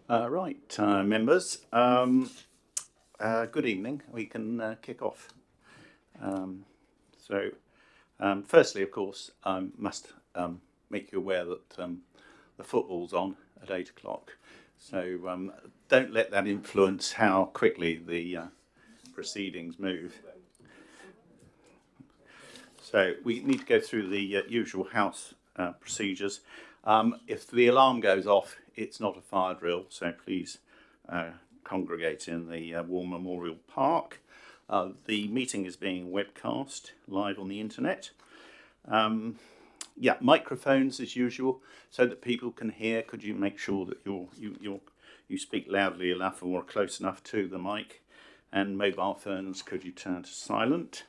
Members. Good evening. We can kick off. Firstly, of course, I must make you aware that the football's on at 8 o'clock. So don't let that influence how quickly the proceedings move. So we need to go through the usual House procedures. If the alarm goes off, it's not a fire drill, so please congregate in the War Memorial Park. The meeting is being webcast live on the internet. Microphones as usual, so that people can hear. Could you make sure that you speak loudly enough or close enough to the mic? And mobile phones, could you turn to silent?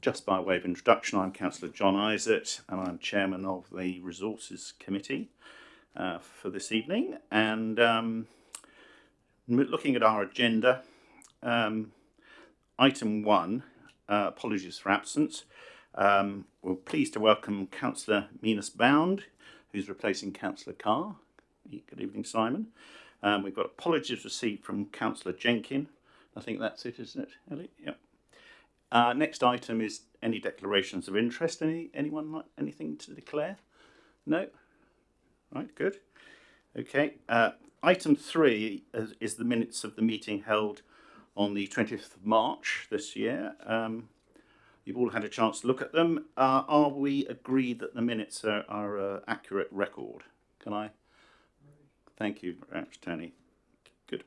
Just by way of introduction, I'm Councillor John Isett, and I'm Chairman of the Resources Committee for this evening. And looking at our agenda, item 1, apologies for absence. We're pleased to welcome Councillor Minas Bound, who's replacing Councillor Carr. Good evening, Simon. We've got apologies received from Councillor Jenkin. I think that's it, isn't it, Ellie? Yep. Next item is any declarations of interest. Anyone like anything to declare? No? Right, good. Okay. Item 3 is the minutes of the meeting held on the 20th of March this year. You've all had a chance to look at them. Are we agreed that the minutes are an accurate record? Can I? Thank you very much, Tony. Good.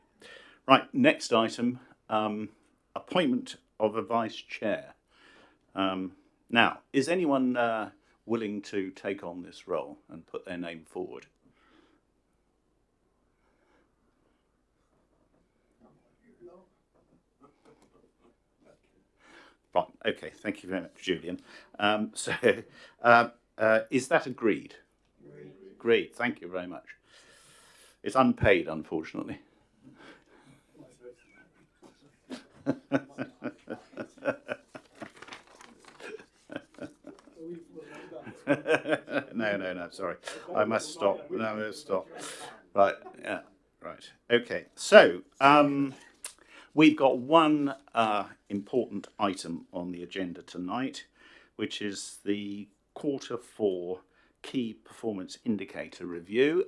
Right, next item, appointment of a vice chair. Now, is anyone willing to take on this role and put their name forward? Right, okay, thank you very much, Julian. Is that agreed? Agreed, thank you very much. It's unpaid, unfortunately. No, sorry. I must stop. No, let's stop. Right, yeah, right. Okay, so we've got one important item on the agenda tonight, which is the Q4 Key Performance Indicator Review.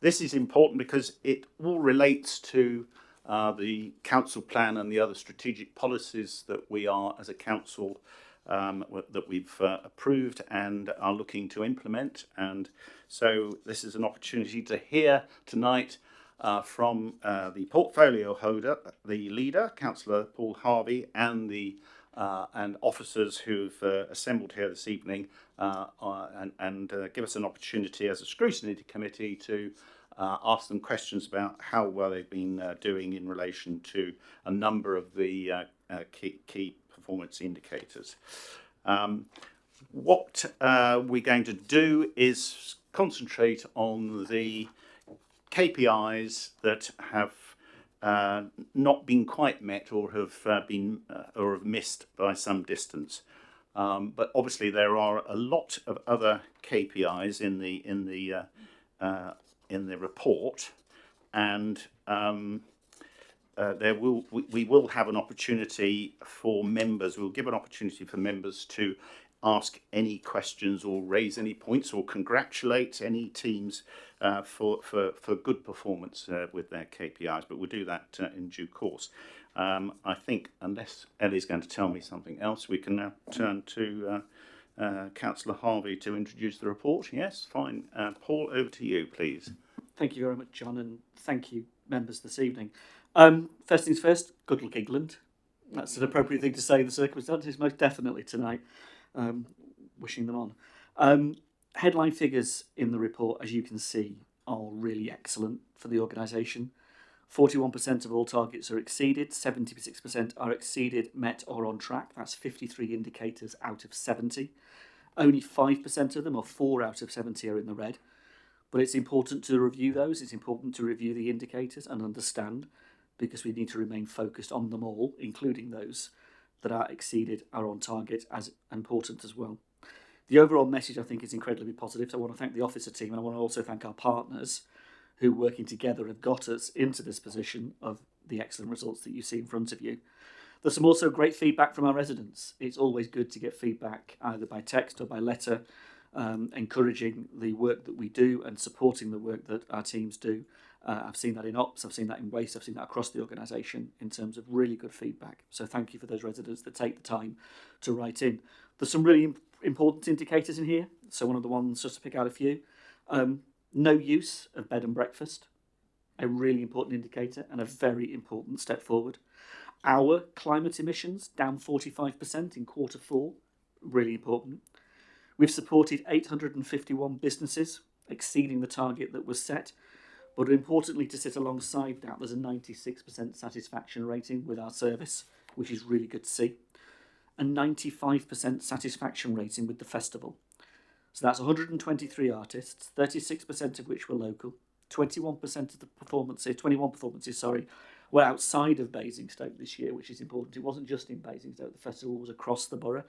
This is important because it all relates to the council plan and the other strategic policies that we are, as a council, that we've approved and are looking to implement. And so this is an opportunity to hear tonight from the portfolio holder, the leader, Councillor Paul Harvey, and the and officers who've assembled here this evening, and give us an opportunity as a scrutiny committee to ask them questions about how well they've been doing in relation to a number of the key performance indicators. What we're going to do is concentrate on the KPIs that have not been quite met or have been or have missed by some distance. But obviously there are a lot of other KPIs in the report, and we will have an opportunity for members. We'll give an opportunity for members to ask any questions or raise any points or congratulate any teams for good performance with their KPIs. But we'll do that in due course. I think, unless Ellie's going to tell me something else, we can now turn to Councillor Harvey to introduce the report. Yes, fine. Paul, over to you, please. Thank you very much, John, and thank you, members, this evening. First things first, good luck, England. That's an appropriate thing to say in the circumstances, most definitely tonight. Wishing them on. Headline figures in the report, as you can see, are really excellent for the organisation. 41% of all targets are exceeded, 76% are exceeded, met or on track. That's 53 indicators out of 70. Only 5% of them, or 4 out of 70, are in the red. But it's important to review those. It's important to review the indicators and understand, because we need to remain focused on them all, including those that are exceeded, are on target, as important as well. The overall message, I think, is incredibly positive. So I want to thank the officer team, and I want to also thank our partners who, working together, have got us into this position of the excellent results that you see in front of you. There's some also great feedback from our residents. It's always good to get feedback either by text or by letter, encouraging the work that we do and supporting the work that our teams do. I've seen that in ops, I've seen that in waste, I've seen that across the organisation in terms of really good feedback. So thank you for those residents that take the time to write in. There's some really important indicators in here. So one of the ones, just to pick out a few, no use of bed and breakfast, a really important indicator and a very important step forward. Our climate emissions down 45% in Q4, really important. We've supported 851 businesses, exceeding the target that was set. But importantly, to sit alongside that, there's a 96% satisfaction rating with our service, which is really good to see. A 95% satisfaction rating with the festival. So that's 123 artists, 36% of which were local. 21% of the performances, 21 performances, were outside of Basingstoke this year, which is important. It wasn't just in Basingstoke, the festival was across the borough.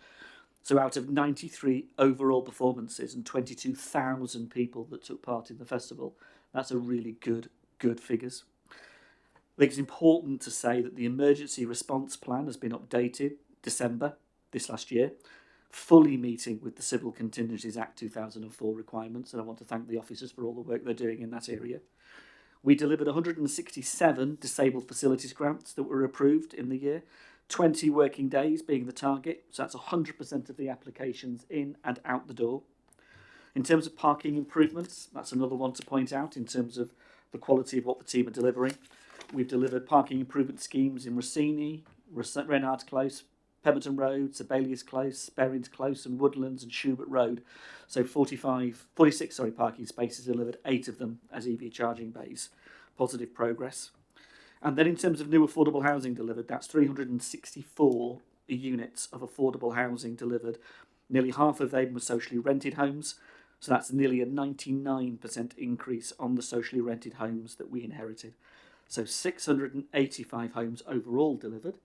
So out of 93 overall performances and 22,000 people that took part in the festival, that's a really good figures. I think it's important to say that the emergency response plan has been updated December this last year, fully meeting with the Civil Contingencies Act 2004 requirements, and I want to thank the officers for all the work they're doing in that area. We delivered 167 disabled facilities grants that were approved in the year, 20 working days being the target, so that's 100% of the applications in and out the door. In terms of parking improvements, that's another one to point out in terms of the quality of what the team are delivering. We've delivered parking improvement schemes in Rossini, Reynards Close, Pemberton Road, Sibelius Close, Berrins Close and Woodlands and Schubert Road. So 46 parking spaces delivered, 8 of them as EV charging bays. Positive progress. And then in terms of new affordable housing delivered, that's 364 units of affordable housing delivered. Nearly half of them were socially rented homes. So that's nearly a 99% increase on the socially rented homes that we inherited. So 685 homes overall delivered.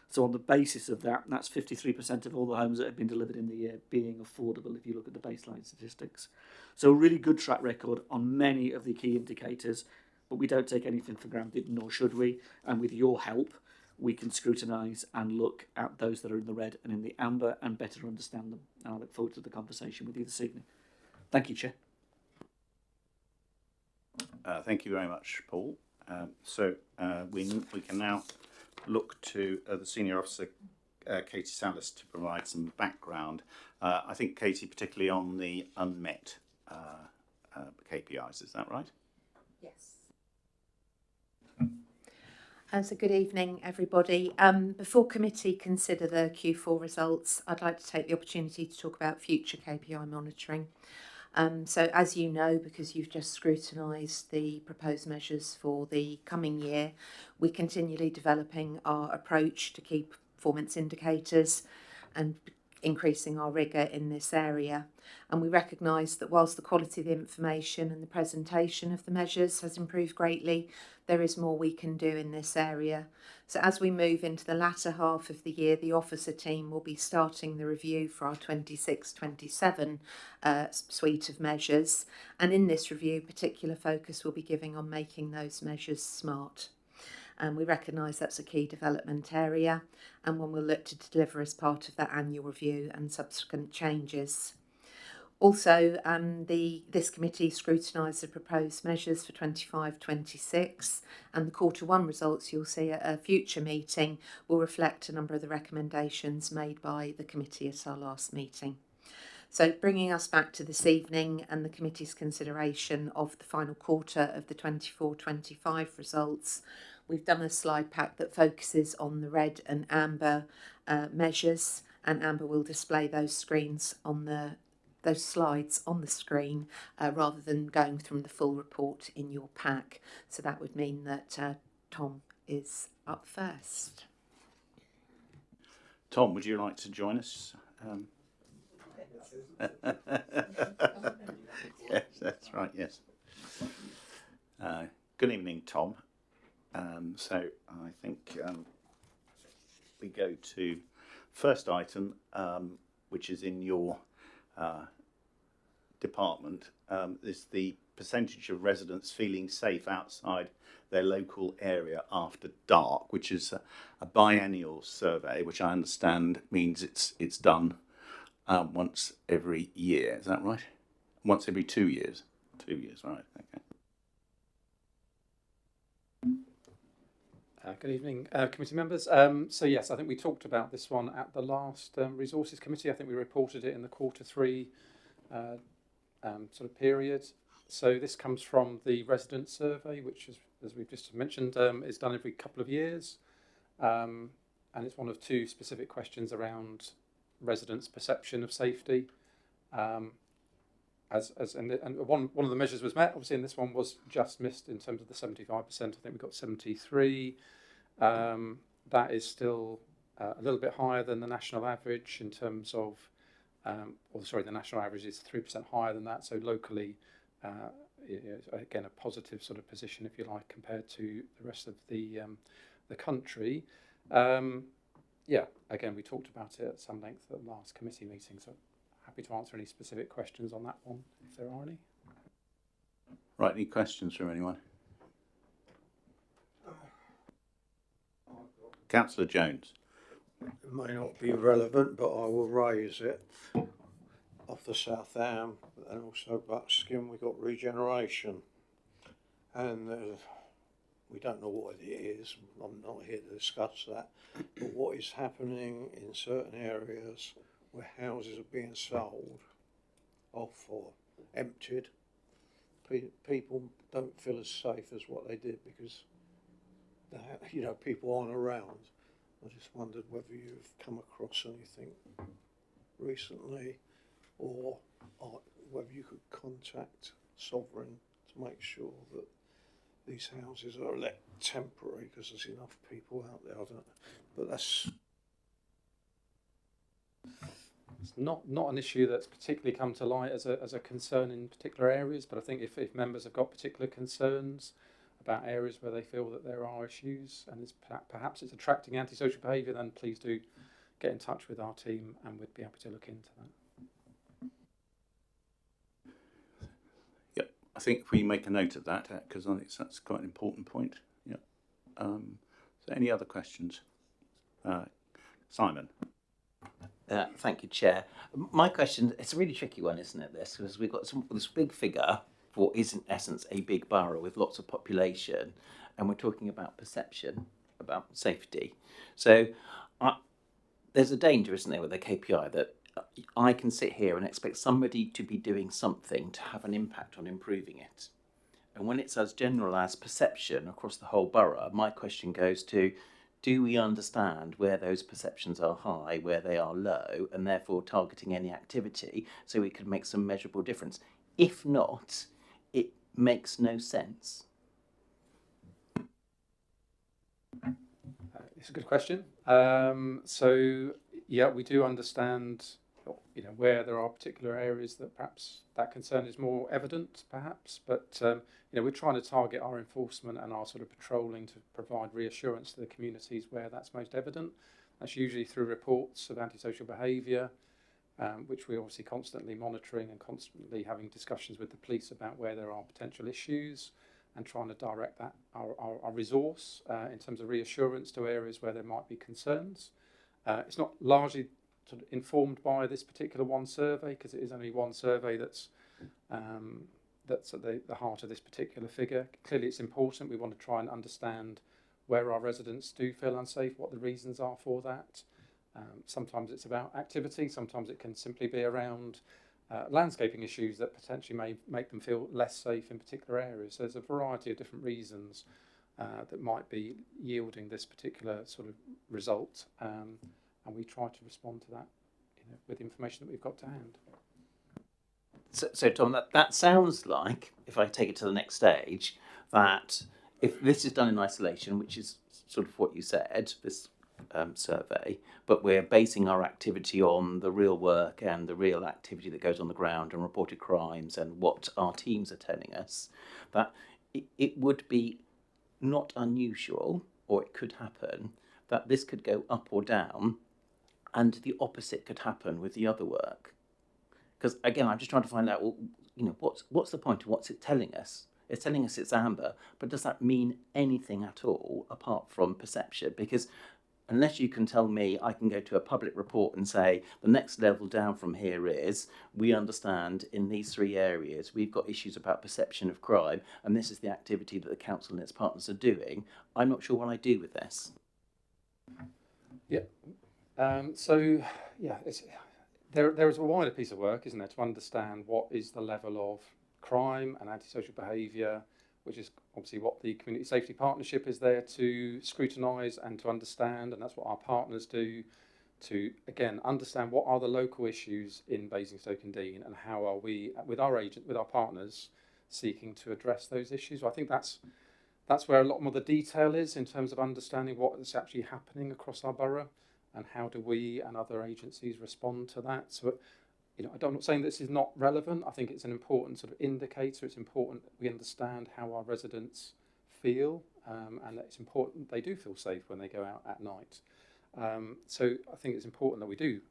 So on the basis of that, that's 53% of all the homes that have been delivered in the year being affordable if you look at the baseline statistics. So a really good track record on many of the key indicators, but we don't take anything for granted, nor should we. And with your help, we can scrutinise and look at those that are in the red and in the amber and better understand them. And I look forward to the conversation with you this evening. Thank you, Chair. Thank you very much, Paul. We can now look to the Senior Officer, Katie Salas, to provide some background. I think, Katie, particularly on the unmet KPIs, is that right? Yes. So good evening, everybody. Before committee consider the Q4 results, I'd like to take the opportunity to talk about future KPI monitoring. So as you know, because you've just scrutinised the proposed measures for the coming year, we're continually developing our approach to key performance indicators and increasing our rigour in this area. And we recognise that whilst the quality of the information and the presentation of the measures has improved greatly, there is more we can do in this area. So as we move into the latter half of the year, the officer team will be starting the review for our 26-27 suite of measures. And in this review, particular focus will be giving on making those measures smart. And we recognise that's a key development area and one we'll look to deliver as part of that annual review and subsequent changes. Also, this committee scrutinised the proposed measures for 25-26, and the Q1 results you'll see at a future meeting will reflect a number of the recommendations made by the committee at our last meeting. So bringing us back to this evening and the committee's consideration of the final quarter of the 24-25 results, we've done a slide pack that focuses on the red and amber measures, and Amber will display those slides on the screen rather than going through the full report in your pack. So that would mean that Tom is up first. Tom, would you like to join us? Yes, that's right, yes. Good evening, Tom. So I think we go to first item, which is in your department, is the percentage of residents feeling safe outside their local area after dark, which is a biennial survey, which I understand means it's done once every year. Is that right? Once every 2 years. 2 years, right? Okay. Good evening, committee members. So yes, I think we talked about this one at the last Resources Committee. I think we reported it in the Q3 sort of period. So this comes from the resident survey, which is, as we've just mentioned, is done every couple of years. And it's one of two specific questions around residents' perception of safety. And one of the measures was met, obviously, and this one was just missed in terms of the 75%. I think we got 73. That is still a little bit higher than the national average in terms of, the national average is 3% higher than that. So locally, again, a positive sort of position, if you like, compared to the rest of the country. Again, we talked about it at some length at the last committee meeting. So happy to answer any specific questions on that one, if there are any. Right, any questions from anyone? Councillor Jones. It may not be relevant, but I will raise it. Off the South Ham and also Buckskin, we've got regeneration. And we don't know what it is. I'm not here to discuss that. But what is happening in certain areas where houses are being sold off or emptied, people don't feel as safe as what they did because people aren't around. I just wondered whether you've come across anything recently, or whether you could contact Sovereign to make sure that these houses are let temporary, because there's enough people out there. I don't know, but that's It's not an issue that's particularly come to light as a concern in particular areas, but I think if members have got particular concerns about areas where they feel that there are issues and perhaps it's attracting antisocial behaviour, then please do get in touch with our team and we'd be happy to look into that. Yep, I think if we make a note of that, because I think that's quite an important point. Yep. So any other questions? Simon. Thank you, Chair. My question, it's a really tricky one, isn't it, this? Because we've got this big figure for what is in essence a big borough with lots of population, and we're talking about perception, about safety. So there's a danger, isn't there, with a KPI that I can sit here and expect somebody to be doing something to have an impact on improving it. And when it's as general as perception across the whole borough, my question goes to, do we understand where those perceptions are high, where they are low, and therefore targeting any activity so we can make some measurable difference? If not, it makes no sense. It's a good question. We do understand, where there are particular areas that perhaps that concern is more evident, perhaps. But we're trying to target our enforcement and our sort of patrolling to provide reassurance to the communities where that's most evident. That's usually through reports of antisocial behaviour, which we're obviously constantly monitoring and constantly having discussions with the police about where there are potential issues, and trying to direct that our resource in terms of reassurance to areas where there might be concerns. It's not largely sort of informed by this particular one survey, because it is only one survey that's at the heart of this particular figure. Clearly it's important. We want to try and understand where our residents do feel unsafe, what the reasons are for that. Sometimes it's about activity, sometimes it can simply be around landscaping issues that potentially may make them feel less safe in particular areas. So there's a variety of different reasons that might be yielding this particular sort of result, and we try to respond to that with the information that we've got to hand. So Tom, that sounds like, if I take it to the next stage, that if this is done in isolation, which is sort of what you said, this survey, but we're basing our activity on the real work and the real activity that goes on the ground and reported crimes and what our teams are telling us, that it would be not unusual, or it could happen, that this could go up or down and the opposite could happen with the other work. Because again, I'm just trying to find out, well, what's the point of what's it telling us? It's telling us it's amber, but does that mean anything at all apart from perception? Because unless you can tell me, I can go to a public report and say the next level down from here is, we understand in these 3 areas we've got issues about perception of crime, and this is the activity that the council and its partners are doing. I'm not sure what I do with this. There is a wider piece of work, isn't there, to understand what is the level of crime and antisocial behaviour, which is obviously what the Community Safety Partnership is there to scrutinise and to understand, and that's what our partners do, to again understand what are the local issues in Basingstoke and Deane, and how are we with our partners seeking to address those issues. I think that's where a lot more the detail is in terms of understanding what is actually happening across our borough, and how do we and other agencies respond to that. So, I'm not saying this is not relevant. I think it's an important sort of indicator. It's important that we understand how our residents feel, and it's important they do feel safe when they go out at night. So I think it's important that we do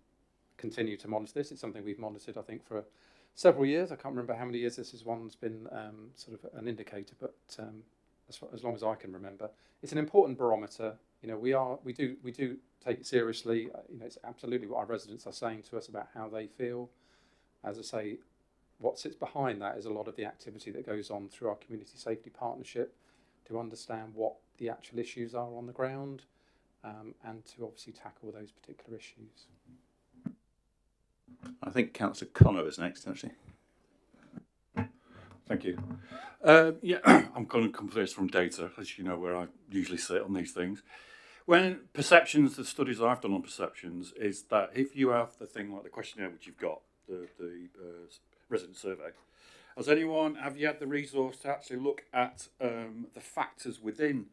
continue to monitor this. It's something we've monitored, I think, for several years. I can't remember how many years this is. One's been sort of an indicator, but as long as I can remember, it's an important barometer. We do take it seriously. It's absolutely what our residents are saying to us about how they feel. As I say, what sits behind that is a lot of the activity that goes on through our Community Safety Partnership to understand what the actual issues are on the ground, and to obviously tackle those particular issues. I think Councillor Connor is next, actually. Thank you. I'm going to come to this from data, as you know, where I usually sit on these things. When perceptions, the studies I've done on perceptions, is that if you have the thing like the questionnaire which you've got, the resident survey, have you had the resource to actually look at the factors within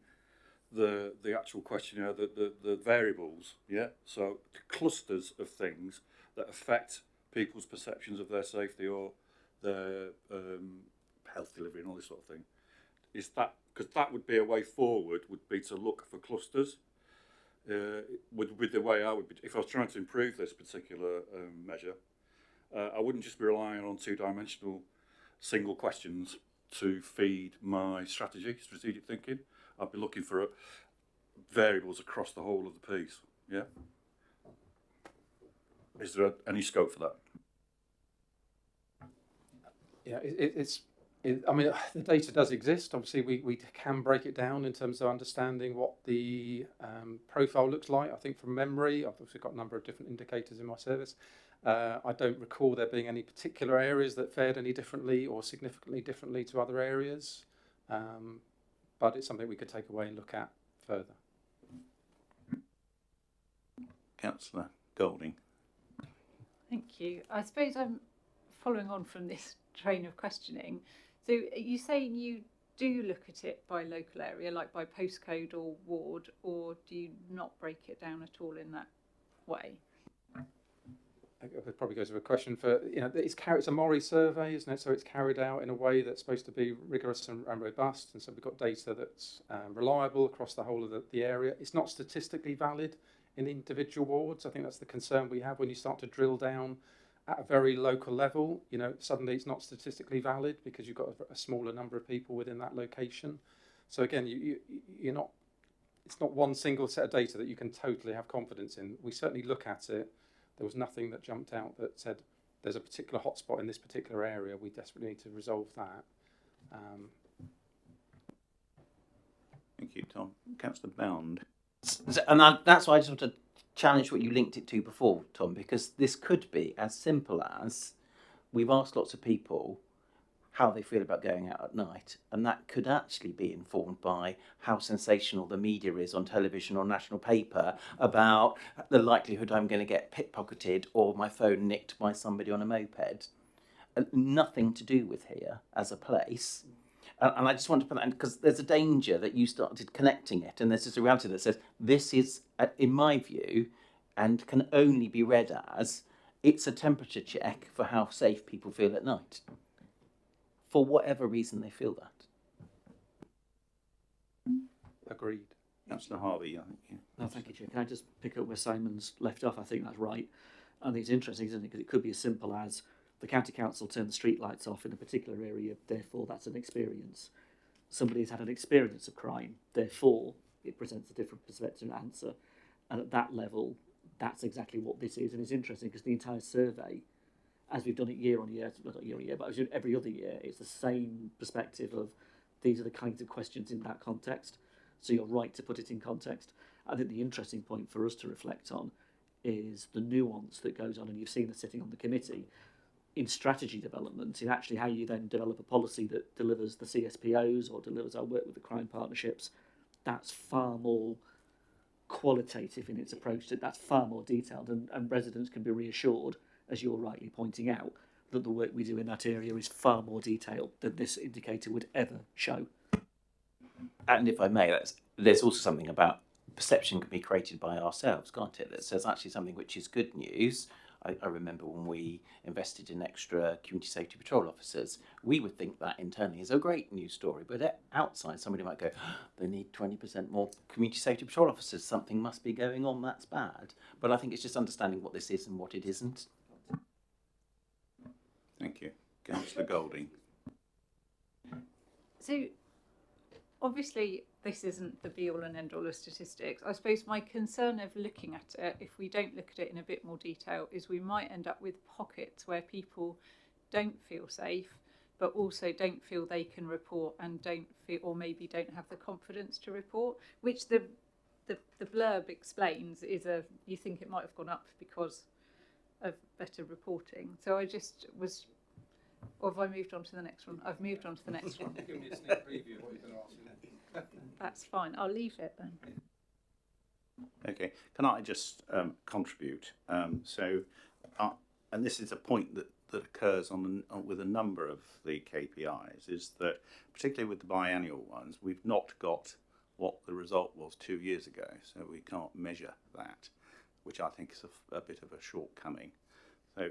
the actual questionnaire, the variables, so clusters of things that affect people's perceptions of their safety or their health delivery and all this sort of thing? Is that, because that would be a way forward, would be to look for clusters. With the way I would be, if I was trying to improve this particular measure, I wouldn't just be relying on 2-dimensional single questions to feed my strategic thinking. I'd be looking for variables across the whole of the piece. Yeah. Is there any scope for that? Yeah, the data does exist. Obviously, we can break it down in terms of understanding what the profile looks like. I think from memory, I've obviously got a number of different indicators in my service. I don't recall there being any particular areas that fared any differently or significantly differently to other areas, but it's something we could take away and look at further. Councillor Golding. Thank you. I suppose I'm following on from this train of questioning. So are you saying you do look at it by local area, like by postcode or ward, or do you not break it down at all in that way? It probably goes with a question for, it's a Mori survey, isn't it? So it's carried out in a way that's supposed to be rigorous and robust, and so we've got data that's reliable across the whole of the area. It's not statistically valid in individual wards. I think that's the concern we have when you start to drill down at a very local level. Suddenly it's not statistically valid because you've got a smaller number of people within that location. So again, you're not. It's not one single set of data that you can totally have confidence in. We certainly look at it. There was nothing that jumped out that said there's a particular hotspot in this particular area. We desperately need to resolve that. Thank you, Tom. Councillor Bound. And that's why I just want to challenge what you linked it to before, Tom, because this could be as simple as we've asked lots of people how they feel about going out at night, and that could actually be informed by how sensational the media is on television or national paper about the likelihood I'm going to get pickpocketed or my phone nicked by somebody on a moped. Nothing to do with here as a place. And I just want to put that in, because there's a danger that you started connecting it, and there's just a reality that says this is, in my view, and can only be read as, it's a temperature check for how safe people feel at night. For whatever reason they feel that. Agreed. Councillor Harvey, I think. Yeah. No, thank you, Chair. Can I just pick up where Simon's left off? I think that's right. I think it's interesting, isn't it? Because it could be as simple as the county council turned the street lights off in a particular area, therefore that's an experience. Somebody's had an experience of crime, therefore it presents a different perspective and answer. And at that level, that's exactly what this is. And it's interesting because the entire survey, as we've done it year on year, well, not year on year, but every other year, it's the same perspective of these are the kinds of questions in that context. So you're right to put it in context. I think the interesting point for us to reflect on is the nuance that goes on, and you've seen us sitting on the committee, in strategy development, in actually how you then develop a policy that delivers the CSPOs or delivers our work with the crime partnerships. That's far more qualitative in its approach, that's far more detailed, and residents can be reassured, as you're rightly pointing out, that the work we do in that area is far more detailed than this indicator would ever show. And if I may, there's also something about perception can be created by ourselves, can't it? That says actually something which is good news. I remember when we invested in extra community safety patrol officers, we would think that internally is a great news story, but outside somebody might go, oh, they need 20% more community safety patrol officers, something must be going on, that's bad. But I think it's just understanding what this is and what it isn't. Thank you. Councillor Golding. So obviously this isn't the be all and end all of statistics. I suppose my concern of looking at it, if we don't look at it in a bit more detail, is we might end up with pockets where people don't feel safe, but also don't feel they can report and don't feel, or maybe don't have the confidence to report, which the blurb explains is you think it might have gone up because of better reporting. So I just was, or have I moved on to the next one? I've moved on to the next one. Give me a sneak preview of what you're going to ask me. That's fine. I'll leave it then. Okay, can I just contribute? And this is a point that occurs with a number of the KPIs, is that particularly with the biannual ones, we've not got what the result was 2 years ago, so we can't measure that, which I think is a bit of a shortcoming. So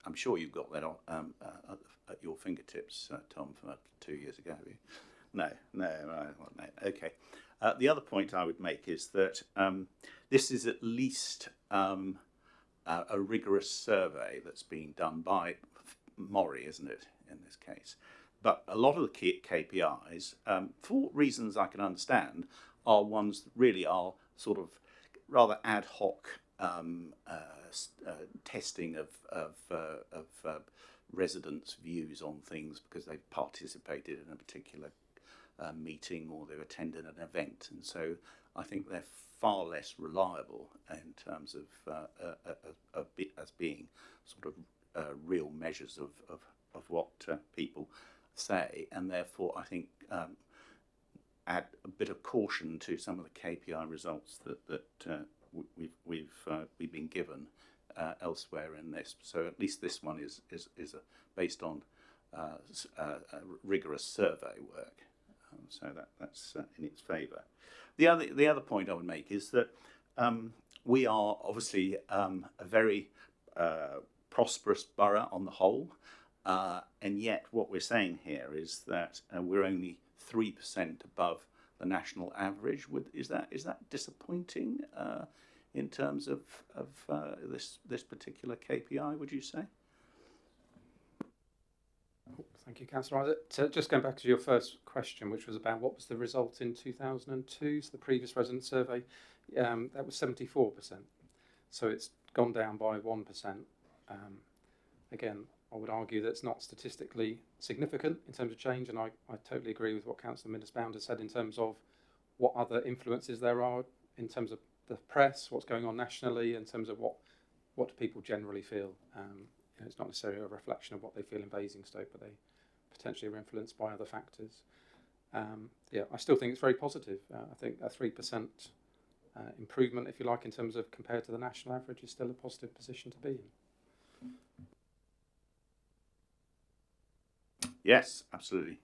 I'm sure you've got that at your fingertips, Tom, from 2 years ago, have you? No. Okay. The other point I would make is that this is at least a rigorous survey that's being done by Mori, isn't it, in this case? But a lot of the KPIs, for reasons I can understand, are ones that really are sort of rather ad hoc testing of residents' views on things because they've participated in a particular meeting or they've attended an event, and so I think they're far less reliable in terms of as being sort of real measures of what people say, and therefore I think add a bit of caution to some of the KPI results that we've been given elsewhere in this. So at least this one is based on rigorous survey work. So that's in its favour. The other point I would make is that we are obviously a very prosperous borough on the whole, and yet what we're saying here is that we're only 3% above the national average. Is that disappointing in terms of this particular KPI? Would you say? Thank you, Councillor Isaac. So just going back to your first question, which was about what was the result in 2002, so the previous resident survey, that was 74%. So it's gone down by 1%. Again, I would argue that's not statistically significant in terms of change, and I totally agree with what Councillor Minnis-Bounder said in terms of what other influences there are in terms of the press, what's going on nationally, in terms of what do people generally feel. It's not necessarily a reflection of what they feel in Basingstoke, but they potentially are influenced by other factors. I still think it's very positive. I think a 3% improvement, if you like, in terms of compared to the national average is still a positive position to be in. Yes, absolutely.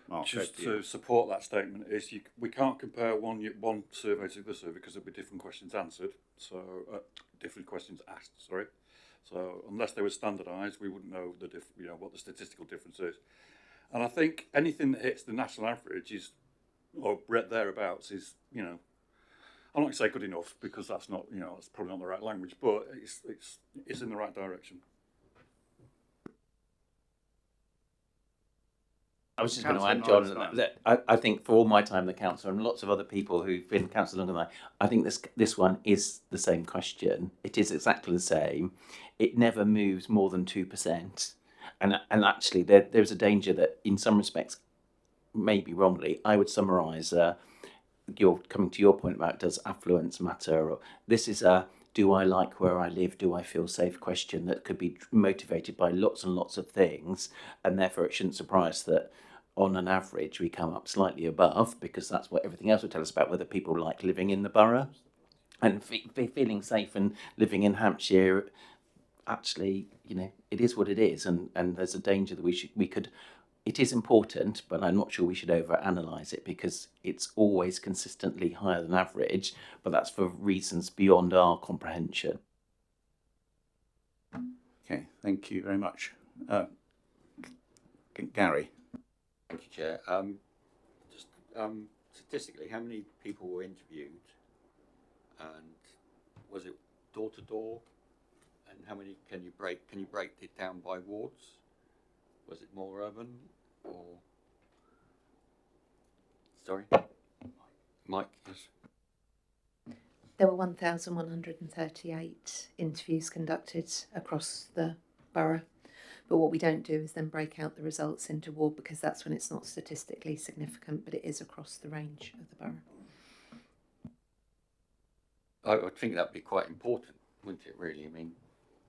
Mark, just to support that statement is we can't compare one survey to the survey because there'll be different questions answered, so different questions asked. Sorry. So unless they were standardised, we wouldn't know what the statistical difference is. And I think anything that hits the national average is, or thereabouts, is I'm not going to say good enough because that's not it's probably not the right language, but it's in the right direction. I was just going to Councillor add, John, Norris-Mann. that I think for all my time in the council and lots of other people who've been council longer than I think this one is the same question. It is exactly the same. It never moves more than 2%. And actually, there's a danger that in some respects, maybe wrongly, I would summarise you're coming to your point about does affluence matter? Or this is a do I like where I live? Do I feel safe question that could be motivated by lots and lots of things, and therefore it shouldn't surprise that on an average we come up slightly above because that's what everything else will tell us about whether people like living in the borough and feeling safe and living in Hampshire. Actually, it is what it is, and there's a danger that we could. It is important, but I'm not sure we should over-analyse it because it's always consistently higher than average, but that's for reasons beyond our comprehension. Okay, thank you very much. Gary. Thank you, Chair. Statistically, how many people were interviewed, and was it door to door? And how many can you break it down by wards? Was it more urban or? Sorry, Mike. Yes. There were 1,138 interviews conducted across the borough. But what we don't do is then break out the results into ward because that's when it's not statistically significant, but it is across the range of the borough. I would think that'd be quite important, wouldn't it, really? I mean,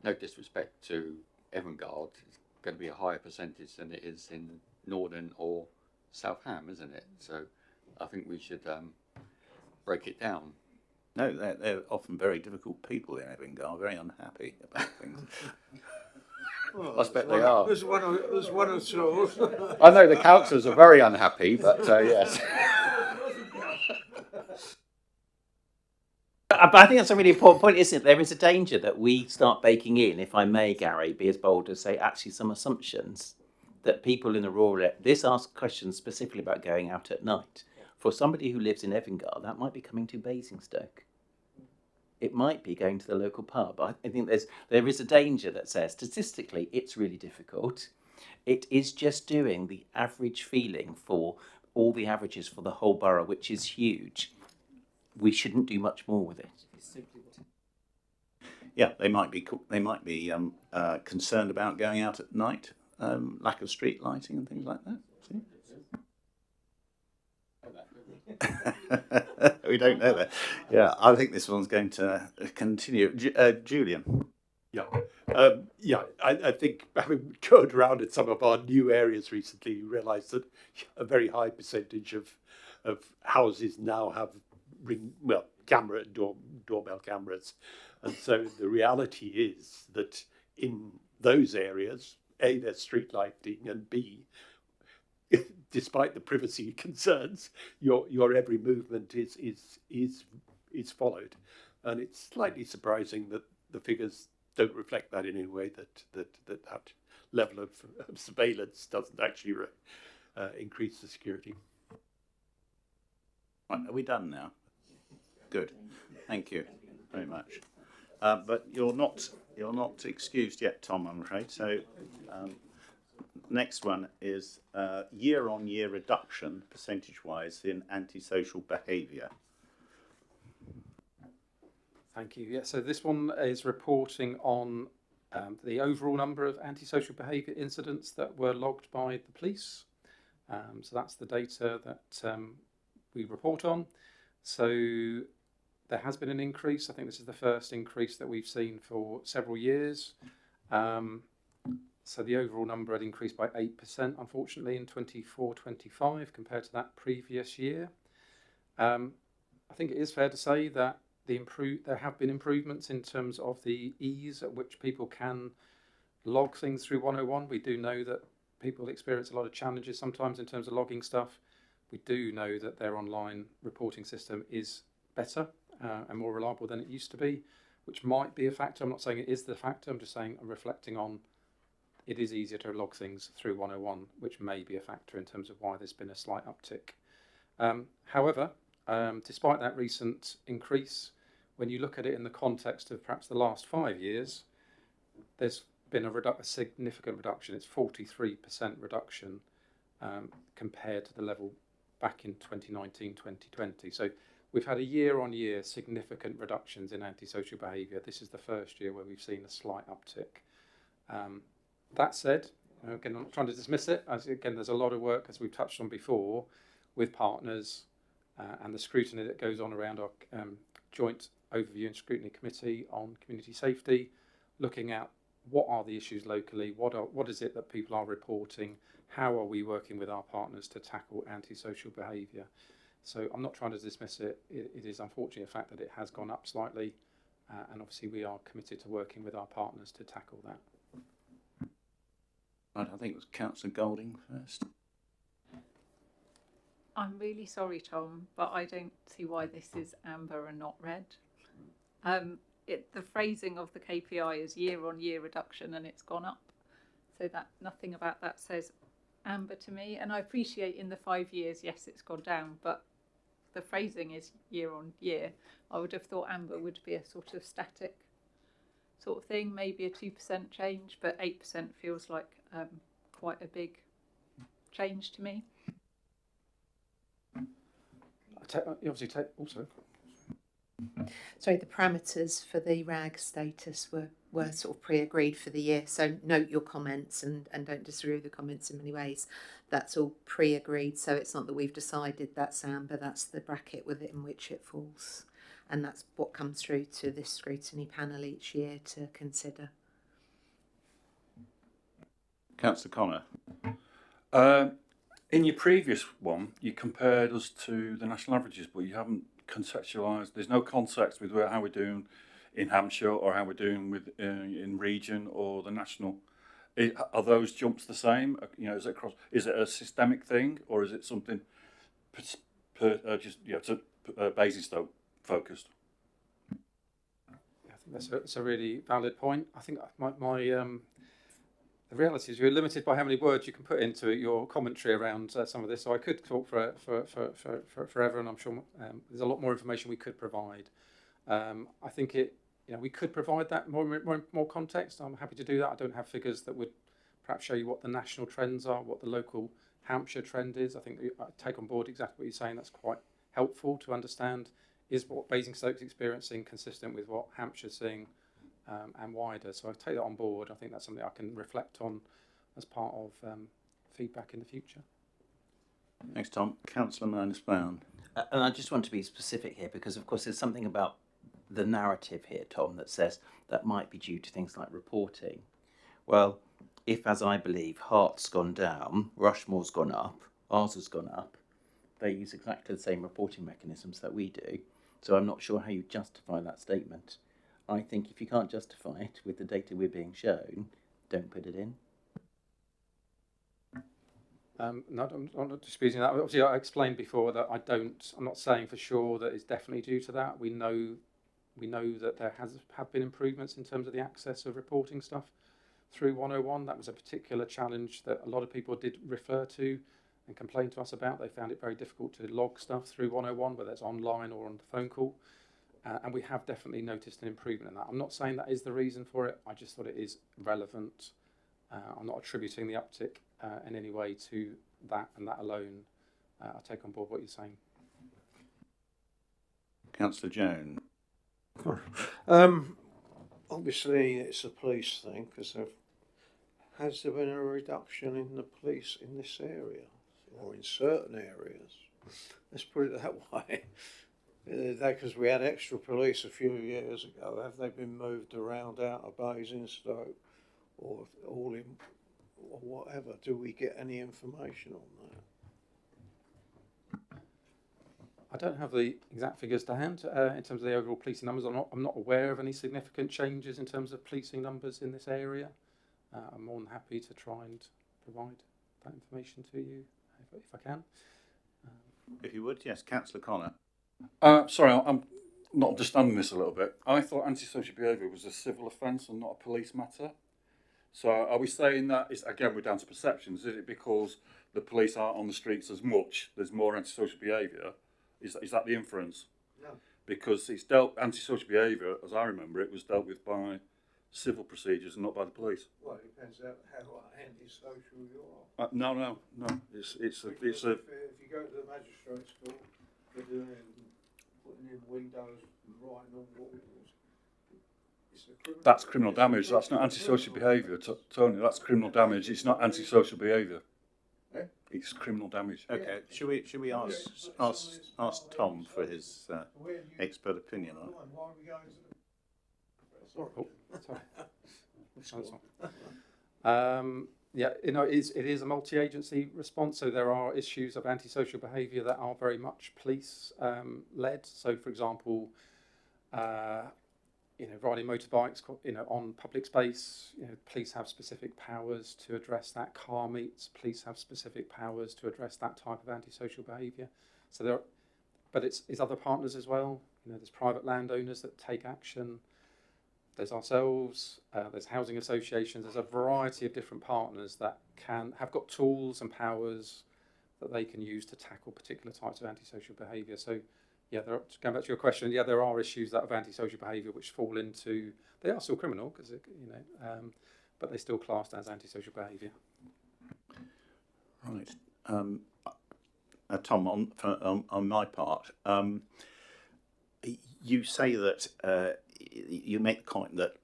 no disrespect to Evangard, it's going to be a higher percentage than it is in Northern or South Ham, isn't it? So I think we should break it down. No, they're often very difficult people in Evangard, very unhappy about things. Well, I expect they are. There's one or two. I know the councillors are very unhappy, but yes. But I think that's a really important point, isn't it? There is a danger that we start baking in, if I may, Gary, be as bold as say actually some assumptions that people in the rural area, this asks questions specifically about going out at night. For somebody who lives in Evangard, that might be coming to Basingstoke. It might be going to the local pub. I think there is a danger that says statistically it's really difficult. It is just doing the average feeling for all the averages for the whole borough, which is huge. We shouldn't do much more with it. Yeah, they might be concerned about going out at night, lack of street lighting and things like that. See? We don't know that. Yeah, I think this one's going to continue. Julian. I think having gone around in some of our new areas recently, you realise that a very high percentage of houses now have doorbell cameras, and so the reality is that in those areas, A, there's street lighting, and B, despite the privacy concerns, your every movement is followed, and it's slightly surprising that the figures don't reflect that in any way, that level of surveillance doesn't actually increase the security. Right, are we done now? Good, thank you very much. But you're not excused yet, Tom, I'm afraid. So next one is year-on-year reduction, percentage-wise, in antisocial behaviour. Thank you. Yeah, so this one is reporting on the overall number of antisocial behaviour incidents that were logged by the police. So that's the data that we report on. So there has been an increase. I think this is the first increase that we've seen for several years. So the overall number had increased by 8%, unfortunately, in 24-25 compared to that previous year. I think it is fair to say that there have been improvements in terms of the ease at which people can log things through 101. We do know that people experience a lot of challenges sometimes in terms of logging stuff. We do know that their online reporting system is better and more reliable than it used to be, which might be a factor. I'm not saying it is the factor. I'm just saying I'm reflecting on it is easier to log things through 101, which may be a factor in terms of why there's been a slight uptick. However, despite that recent increase, when you look at it in the context of perhaps the last 5 years, there's been a significant reduction. It's 43% reduction compared to the level back in 2019-2020. So we've had a year-on-year significant reductions in antisocial behaviour. This is the first year where we've seen a slight uptick. That said, again, I'm not trying to dismiss it. Again, there's a lot of work, as we've touched on before, with partners and the scrutiny that goes on around our joint overview and scrutiny committee on community safety, looking at what are the issues locally, what is it that people are reporting, how are we working with our partners to tackle antisocial behaviour. So I'm not trying to dismiss it. It is unfortunately a fact that it has gone up slightly, and obviously we are committed to working with our partners to tackle that. Right, I think it was Councillor Golding first. I'm really sorry, Tom, but I don't see why this is amber and not red. The phrasing of the KPI is year-on-year reduction, and it's gone up. So that nothing about that says amber to me. And I appreciate in the 5 years, yes, it's gone down, but the phrasing is year-on-year. I would have thought amber would be a sort of static sort of thing, maybe a 2% change, but 8% feels like quite a big change to me. Sorry, the parameters for the RAG status were sort of pre-agreed for the year. So note your comments and don't disagree with the comments in many ways. That's all pre-agreed. So it's not that we've decided that's amber, that's the bracket within which it falls. And that's what comes through to this scrutiny panel each year to consider. Councillor Connor. In your previous one, you compared us to the national averages, but you haven't contextualised. There's no context with how we're doing in Hampshire or how we're doing with in region or the national. Are those jumps the same? You know, is it a systemic thing or is it something Basingstoke focused? I think that's a really valid point. I think the reality is you're limited by how many words you can put into your commentary around some of this. So I could talk for forever, and I'm sure there's a lot more information we could provide. I think we could provide that more context. I'm happy to do that. I don't have figures that would perhaps show you what the national trends are, what the local Hampshire trend is. I think I take on board exactly what you're saying. That's quite helpful to understand. Is what Basingstoke's experiencing consistent with what Hampshire's seeing and wider? So I take that on board. I think that's something I can reflect on as part of feedback in the future. Thanks, Tom. Councillor Manus-Brown. And I just want to be specific here because, of course, there's something about the narrative here, Tom, that says that might be due to things like reporting. Well, if, as I believe, Hart's gone down, Rushmore's gone up, ours has gone up, they use exactly the same reporting mechanisms that we do. So I'm not sure how you justify that statement. I think if you can't justify it with the data we're being shown, don't put it in. No, I'm not disputing that. Obviously, I explained before that I'm not saying for sure that it's definitely due to that. We know that there have been improvements in terms of the access of reporting stuff through 101. That was a particular challenge that a lot of people did refer to and complain to us about. They found it very difficult to log stuff through 101, whether it's online or on the phone call. And we have definitely noticed an improvement in that. I'm not saying that is the reason for it. I just thought it is relevant. I'm not attributing the uptick in any way to that and that alone. I take on board what you're saying. Councillor Jones. Obviously, it's a police thing because has there been a reduction in the police in this area or in certain areas? Let's put it that way. Because we had extra police a few years ago. Have they been moved around out of Basingstoke or all in or whatever? Do we get any information on that? I don't have the exact figures to hand in terms of the overall policing numbers. I'm not aware of any significant changes in terms of policing numbers in this area. I'm more than happy to try and provide that information to you if I can. If you would, yes, Councillor Connor. Sorry, I'm not understanding this a little bit. I thought antisocial behaviour was a civil offence and not a police matter. So are we saying that, again, we're down to perceptions, is it because the police aren't on the streets as much, there's more antisocial behaviour? Is that the inference? No. Because antisocial behaviour, as I remember it, was dealt with by civil procedures and not by the police. Well, it depends how antisocial you are. No. It's a If you go to the magistrate's court, they're doing putting in windows, writing on walls. It's a criminal. that's criminal damage. That's not antisocial behaviour, Tony. That's criminal damage. It's not antisocial behaviour. Eh? It's criminal damage. Okay, should we ask Tom for his expert opinion on it? Why are we going to the Oh, sorry. Yeah, it is a multi-agency response, so there are issues of antisocial behaviour that are very much police led. So, for example, riding motorbikes, on public space, police have specific powers to address that. Car meets, police have specific powers to address that type of antisocial behaviour. So but it's other partners as well. There's private landowners that take action. There's ourselves, there's housing associations, there's a variety of different partners that have got tools and powers that they can use to tackle particular types of antisocial behaviour. So, yeah, going back to your question, yeah, there are issues that of antisocial behaviour which fall into, they are still criminal, because, but they're still classed as antisocial behaviour. Right. Tom, on my part, you say that you make the comment that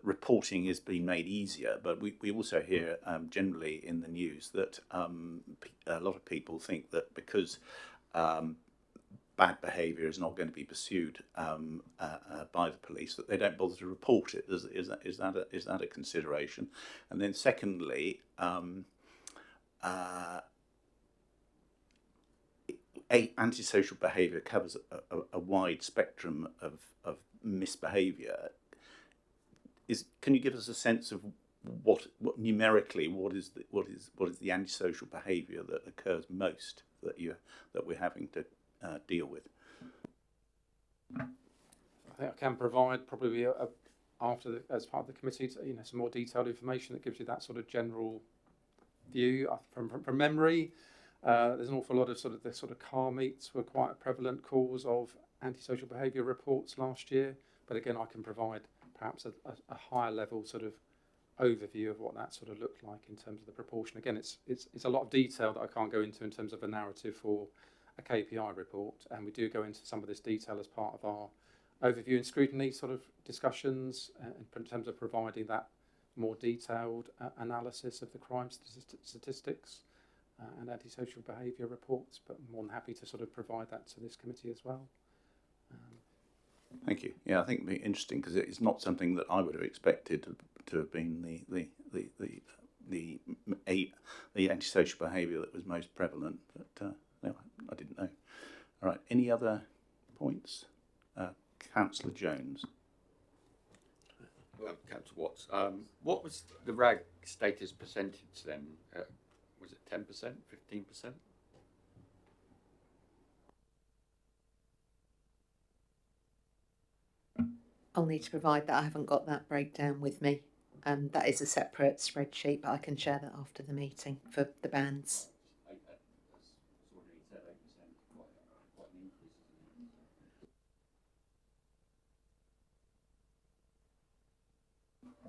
reporting is being made easier, but we also hear generally in the news that a lot of people think that because bad behaviour is not going to be pursued by the police, that they don't bother to report it. Is that a consideration? And then secondly, antisocial behaviour covers a wide spectrum of misbehaviour. Can you give us a sense of what numerically what is the antisocial behaviour that occurs most that we're having to deal with? I think I can provide probably as part of the committee, some more detailed information that gives you that sort of general view. From memory, there's an awful lot of the car meets were quite a prevalent cause of antisocial behaviour reports last year. But again, I can provide perhaps a higher level sort of overview of what that sort of looked like in terms of the proportion. Again, it's a lot of detail that I can't go into in terms of a narrative for a KPI report, and we do go into some of this detail as part of our overview and scrutiny sort of discussions in terms of providing that more detailed analysis of the crime statistics and antisocial behaviour reports, but I'm more than happy to sort of provide that to this committee as well. Thank you. Yeah, I think it'd be interesting because it's not something that I would have expected to have been the antisocial behaviour that was most prevalent, but no, I didn't know. All right, any other points? Councillor Jones. Councillor Watts, what was the RAG status percentage then? Was it 10%, 15%? I'll need to provide that. I haven't got that breakdown with me. That is a separate spreadsheet, but I can share that after the meeting for the bands.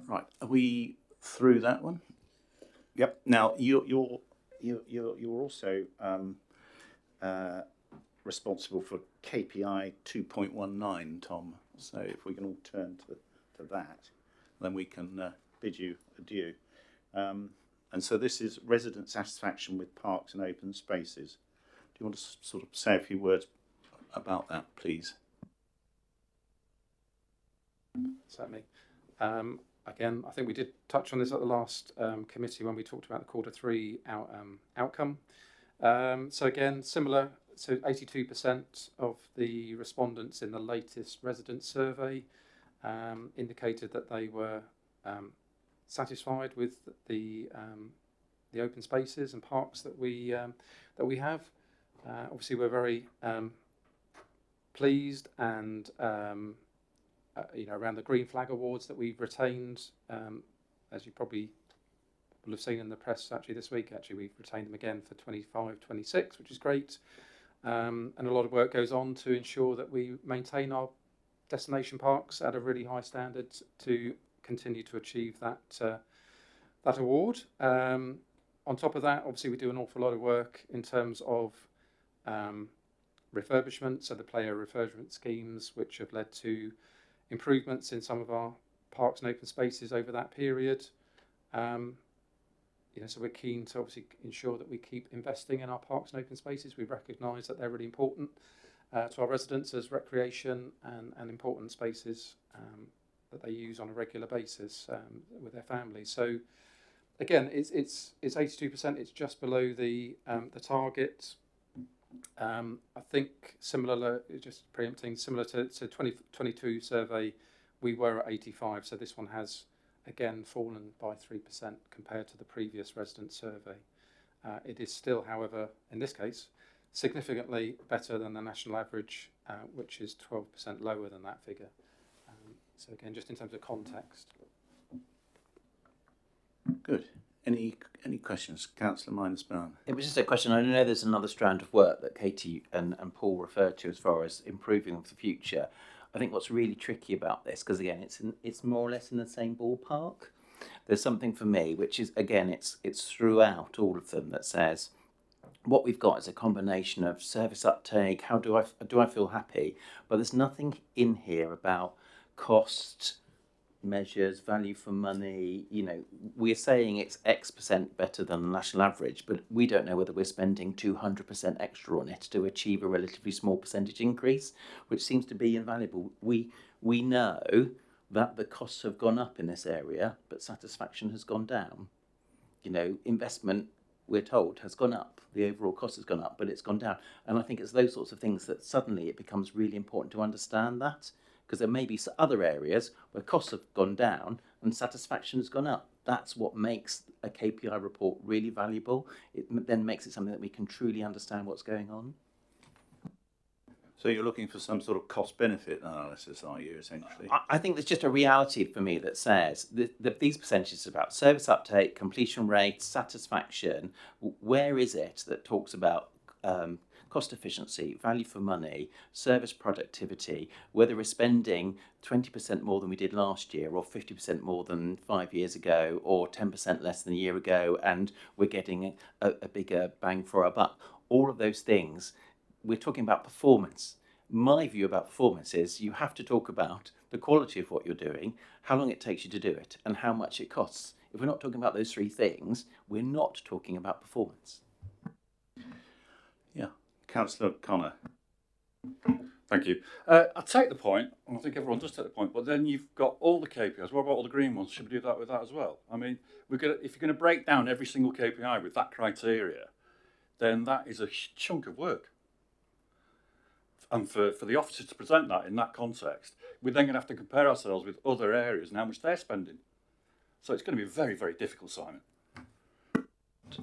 Right, are we through that one? Yep. Now you're also responsible for KPI 2.19, Tom. So if we can all turn to that, then we can bid you adieu. And so this is resident satisfaction with parks and open spaces. Do you want to sort of say a few words about that, please? Certainly. Again, I think we did touch on this at the last committee when we talked about the Q3 outcome. So again, similar. So 82% of the respondents in the latest resident survey indicated that they were satisfied with the open spaces and parks that we have. Obviously, we're very pleased and around the Green Flag Awards that we've retained, as you probably will have seen in the press actually this week. Actually, we've retained them again for 25-26, which is great. And a lot of work goes on to ensure that we maintain our destination parks at a really high standard to continue to achieve that award. On top of that, obviously we do an awful lot of work in terms of refurbishment, so the player refurbishment schemes, which have led to improvements in some of our parks and open spaces over that period. So we're keen to obviously ensure that we keep investing in our parks and open spaces. We recognise that they're really important to our residents as recreation and important spaces that they use on a regular basis with their families. So again, it's 82%. It's just below the target. I think similar, just preempting, similar to 2022 survey, we were at 85. So this one has again fallen by 3% compared to the previous resident survey. It is still, however, in this case, significantly better than the national average, which is 12% lower than that figure. So again, just in terms of context. Good. Any questions? Councillor Minus-Brown. It was just a question. I know there's another strand of work that Katie and Paul referred to as far as improving for the future. I think what's really tricky about this, because again, it's more or less in the same ballpark. There's something for me, which is, again, it's throughout all of them that says, what we've got is a combination of service uptake, how do I feel happy, but there's nothing in here about cost measures, value for money. We're saying it's X% better than the national average, but we don't know whether we're spending 200% extra on it to achieve a relatively small percentage increase, which seems to be invaluable. We know that the costs have gone up in this area, but satisfaction has gone down. Investment, we're told, has gone up. The overall cost has gone up, but it's gone down. And I think it's those sorts of things that suddenly it becomes really important to understand that, because there may be other areas where costs have gone down and satisfaction has gone up. That's what makes a KPI report really valuable. It then makes it something that we can truly understand what's going on. So you're looking for some sort of cost-benefit analysis, are you, essentially? I think there's just a reality for me that says that these percentages about service uptake, completion rate, satisfaction, where is it that talks about cost efficiency, value for money, service productivity, whether we're spending 20% more than we did last year, or 50% more than 5 years ago, or 10% less than a year ago, and we're getting a bigger bang for our buck. All of those things, we're talking about performance. My view about performance is you have to talk about the quality of what you're doing, how long it takes you to do it, and how much it costs. If we're not talking about those three things, we're not talking about performance. Yeah. Councillor Connor. Thank you. I take the point, and I think everyone does take the point, but then you've got all the KPIs. What about all the green ones? Should we do that with that as well? I mean, if you're going to break down every single KPI with that criteria, then that is a chunk of work. And for the officers to present that in that context, we're then going to have to compare ourselves with other areas and how much they're spending. So it's going to be very, very difficult, Simon.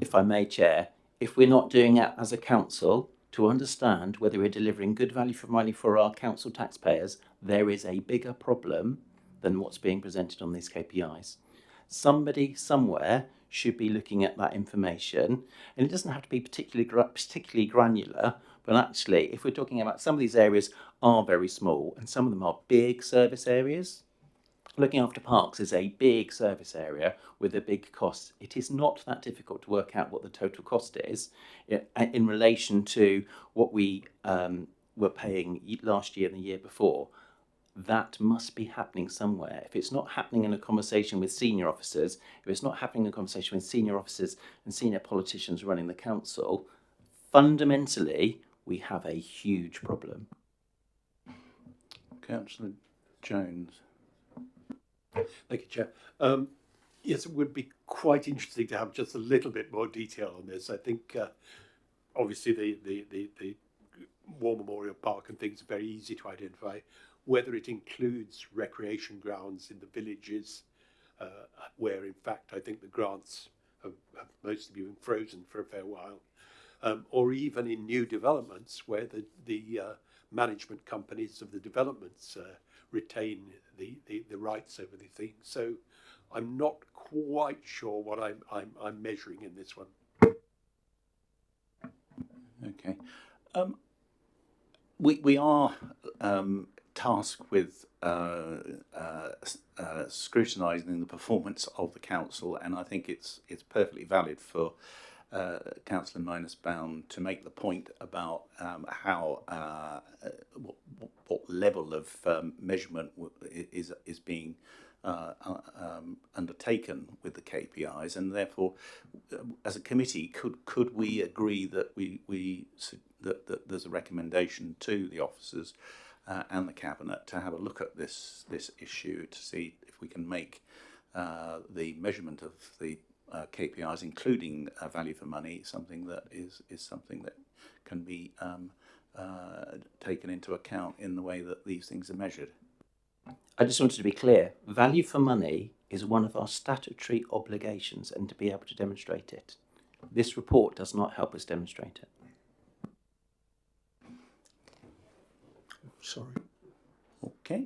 If I may, Chair, if we're not doing it as a council to understand whether we're delivering good value for money for our council taxpayers, there is a bigger problem than what's being presented on these KPIs. Somebody somewhere should be looking at that information, and it doesn't have to be particularly granular, but actually, if we're talking about some of these areas are very small and some of them are big service areas, looking after parks is a big service area with a big cost. It is not that difficult to work out what the total cost is in relation to what we were paying last year and the year before. That must be happening somewhere. If it's not happening in a conversation with senior officers, if it's not happening in a conversation with senior officers and senior politicians running the council, fundamentally, we have a huge problem. Councillor Jones. Thank you, Chair. Yes, it would be quite interesting to have just a little bit more detail on this. I think obviously the War Memorial Park and things are very easy to identify. Whether it includes recreation grounds in the villages, where in fact I think the grants have mostly been frozen for a fair while, or even in new developments where the management companies of the developments retain the rights over the thing. So I'm not quite sure what I'm measuring in this one. Okay. We are tasked with scrutinising the performance of the council, and I think it's perfectly valid for Councillor Minus-Bound to make the point about how what level of measurement is being undertaken with the KPIs, and therefore, as a committee, could we agree that that there's a recommendation to the officers and the cabinet to have a look at this issue to see if we can make the measurement of the KPIs, including value for money, something that is something that can be taken into account in the way that these things are measured. I just wanted to be clear. Value for money is one of our statutory obligations, and to be able to demonstrate it. This report does not help us demonstrate it. Sorry. Okay.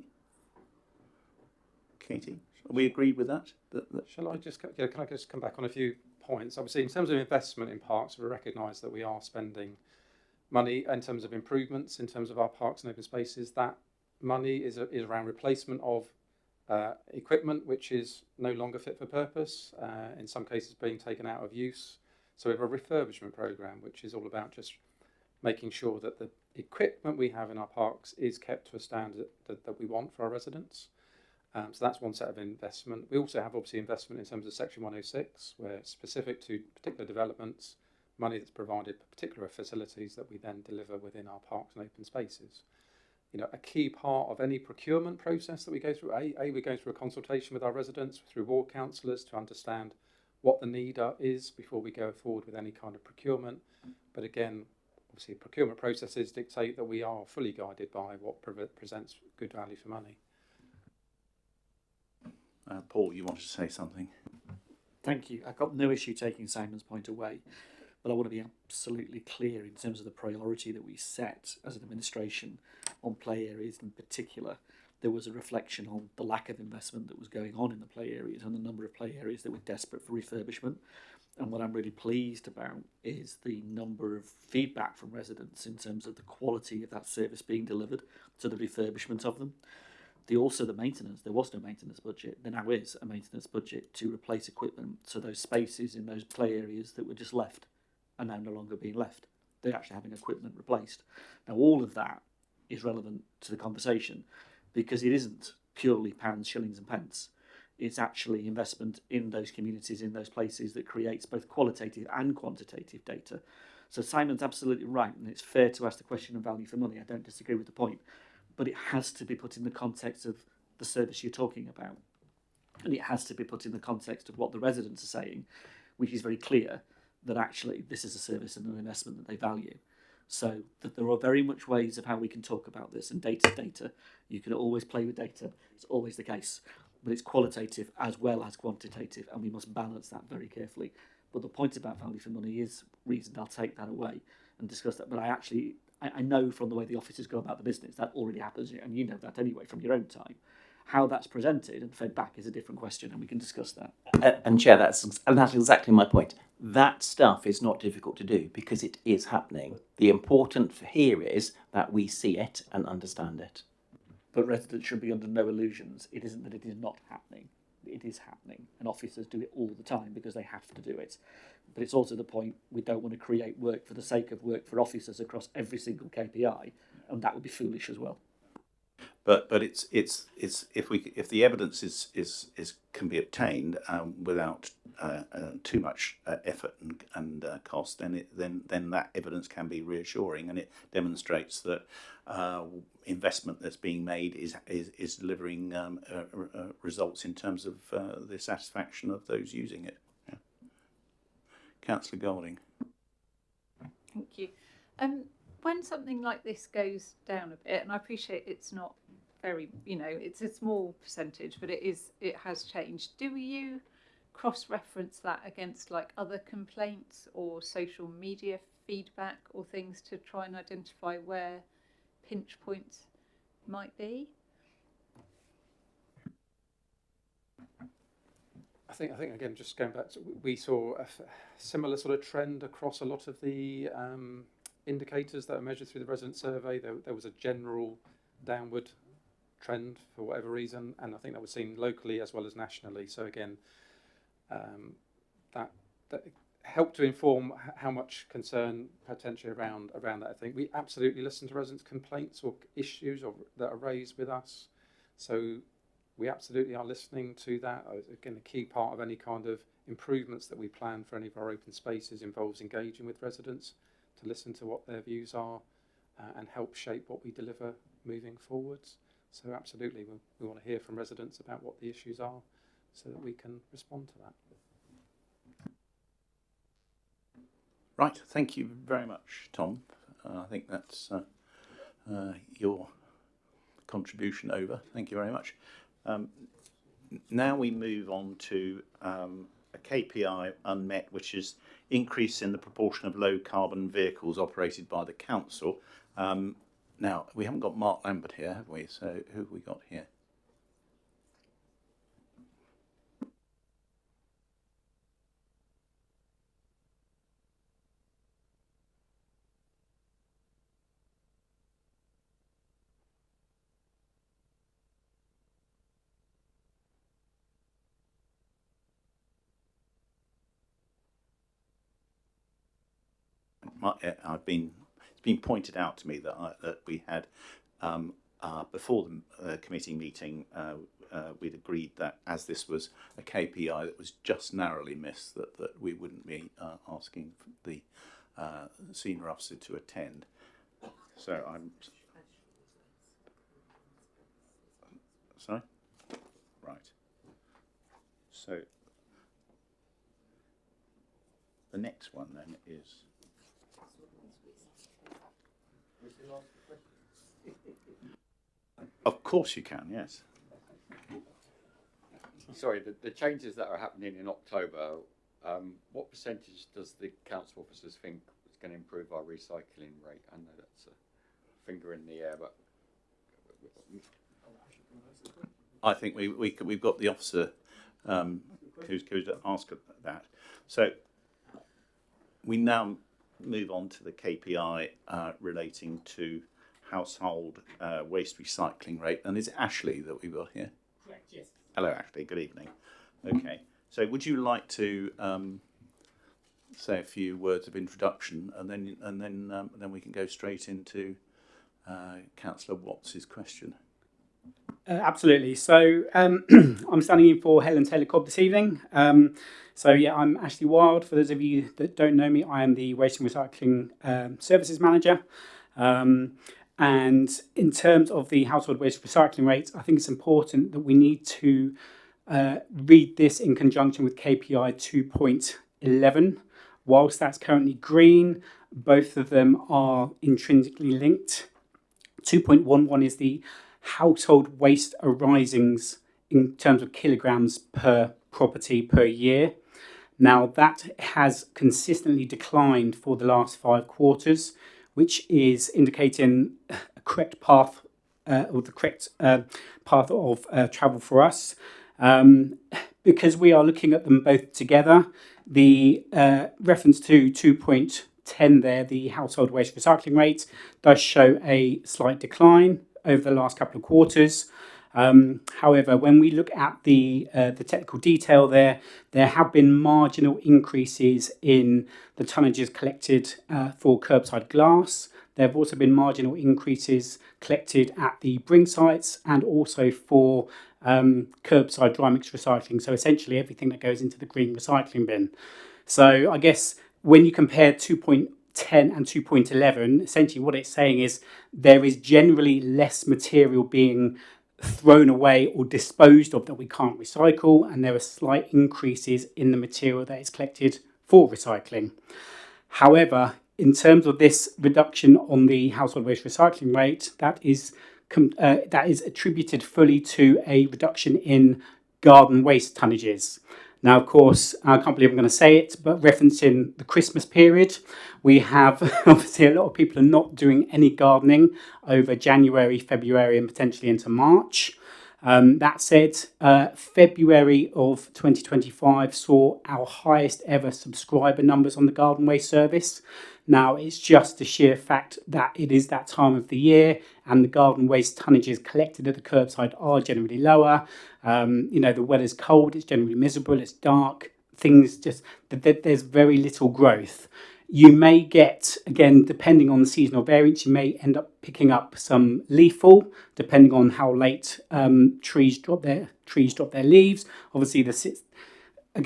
Katie, are we agreed with that? Shall I just, can I just come back on a few points? Obviously, in terms of investment in parks, we recognise that we are spending money in terms of improvements, in terms of our parks and open spaces. That money is around replacement of equipment which is no longer fit for purpose, in some cases being taken out of use. So we have a refurbishment programme which is all about just making sure that the equipment we have in our parks is kept to a standard that we want for our residents. So that's one set of investment. We also have obviously investment in terms of Section 106, where specific to particular developments, money that's provided for particular facilities that we then deliver within our parks and open spaces. You know, a key part of any procurement process that we go through, we go through a consultation with our residents, through ward councillors, to understand what the need is before we go forward with any kind of procurement. But again, obviously procurement processes dictate that we are fully guided by what presents good value for money. Paul, you wanted to say something? Thank you. I've got no issue taking Simon's point away, but I want to be absolutely clear in terms of the priority that we set as an administration on play areas in particular. There was a reflection on the lack of investment that was going on in the play areas and the number of play areas that were desperate for refurbishment. And what I'm really pleased about is the number of feedback from residents in terms of the quality of that service being delivered to the refurbishment of them. Also the maintenance. There was no maintenance budget. There now is a maintenance budget to replace equipment. So those spaces in those play areas that were just left are now no longer being left. They're actually having equipment replaced. Now all of that is relevant to the conversation because it isn't purely pounds, shillings and pence. It's actually investment in those communities, in those places that creates both qualitative and quantitative data. So Simon's absolutely right, and it's fair to ask the question of value for money. I don't disagree with the point. But it has to be put in the context of the service you're talking about. And it has to be put in the context of what the residents are saying, which is very clear that actually this is a service and an investment that they value. So that there are very much ways of how we can talk about this, and data's data. You can always play with data. It's always the case. But it's qualitative as well as quantitative, and we must balance that very carefully. But the point about value for money is reasoned. I'll take that away and discuss that. But I know from the way the officers go about the business that already happens, and you know that anyway from your own time. How that's presented and fed back is a different question, and we can discuss that. And Chair, that's exactly my point. That stuff is not difficult to do because it is happening. The important here is that we see it and understand it. But residents should be under no illusions. It isn't that it is not happening. It is happening, and officers do it all the time because they have to do it. But it's also the point we don't want to create work for the sake of work for officers across every single KPI, and that would be foolish as well. But it's if the evidence can be obtained without too much effort and cost, then that evidence can be reassuring, and it demonstrates that investment that's being made is delivering results in terms of the satisfaction of those using it. Yeah. Councillor Golding. Thank you. When something like this goes down a bit, and I appreciate it's not very, it's a small percentage, but it has changed. Do you cross-reference that against like other complaints or social media feedback or things to try and identify where pinch points might be? I think again, just going back to, we saw a similar sort of trend across a lot of the indicators that are measured through the resident survey. There was a general downward trend for whatever reason, and I think that was seen locally as well as nationally. So again, that helped to inform how much concern potentially around that. I think we absolutely listen to residents' complaints or issues that are raised with us. So we absolutely are listening to that. Again, a key part of any kind of improvements that we plan for any of our open spaces involves engaging with residents to listen to what their views are and help shape what we deliver moving forwards. So absolutely, we want to hear from residents about what the issues are so that we can respond to that. Right, thank you very much, Tom. I think that's your contribution over. Thank you very much. Now we move on to a KPI unmet, which is increase in the proportion of low carbon vehicles operated by the council. Now, we haven't got Mark Lambert here, have we? So who have we got here? It's been pointed out to me that we had before the committee meeting, we'd agreed that as this was a KPI that was just narrowly missed, that we wouldn't be asking the senior officer to attend. So I'm sorry. Right. So the next one then is. Of course you can, yes. Sorry, the changes that are happening in October, what percentage does the council officers think is going to improve our recycling rate? I know that's a finger in the air, but I think we've got the officer who's going to ask that. So we now move on to the KPI relating to household waste recycling rate. And is it Ashley that we've got here? Correct, yes. Hello, Ashley. Good evening. Okay. So would you like to say a few words of introduction, and then we can go straight into Councillor Watts's question? Absolutely. So I'm standing in for Helen Taylor-Cobb this evening. So yeah, I'm Ashley Wild. For those of you that don't know me, I am the Waste and Recycling Services Manager. And in terms of the household waste recycling rates, I think it's important that we need to read this in conjunction with KPI 2.11. Whilst that's currently green, both of them are intrinsically linked. 2.11 is the household waste arisings in terms of kilograms per property per year. Now that has consistently declined for the last 5 quarters, which is indicating a correct path or the correct path of travel for us. Because we are looking at them both together, the reference to 2.10 there, the household waste recycling rate, does show a slight decline over the last couple of quarters. However, when we look at the technical detail there have been marginal increases in the tonnages collected for curbside glass. There have also been marginal increases collected at the bring sites and also for curbside dry mix recycling. So essentially everything that goes into the green recycling bin. So I guess when you compare 2.10 and 2.11, essentially what it's saying is there is generally less material being thrown away or disposed of that we can't recycle, and there are slight increases in the material that is collected for recycling. However, in terms of this reduction on the household waste recycling rate, that is attributed fully to a reduction in garden waste tonnages. Now, of course, I can't believe I'm going to say it, but referencing the Christmas period, we have obviously a lot of people are not doing any gardening over January, February, and potentially into March. That said, February of 2025 saw our highest ever subscriber numbers on the garden waste service. Now, it's just the sheer fact that it is that time of the year and the garden waste tonnages collected at the curbside are generally lower. The weather's cold, it's generally miserable, it's dark, there's very little growth. You may get, again, depending on the seasonal variance, you may end up picking up some leaf fall, depending on how late trees drop their leaves. Obviously, I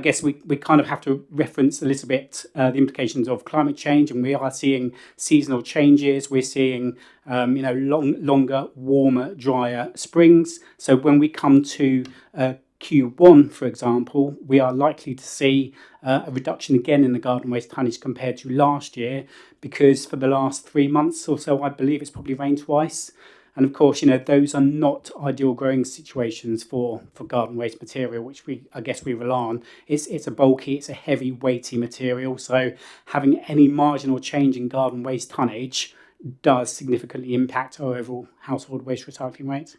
guess we kind of have to reference a little bit the implications of climate change, and we are seeing seasonal changes. We're seeing longer, warmer, drier springs. So when we come to Q1, for example, we are likely to see a reduction again in the garden waste tonnage compared to last year, because for the last 3 months or so, I believe it's probably rained twice. And of course, those are not ideal growing situations for garden waste material, which I guess we rely on. It's a bulky, it's a heavy, weighty material. So having any marginal change in garden waste tonnage does significantly impact our overall household waste recycling rate.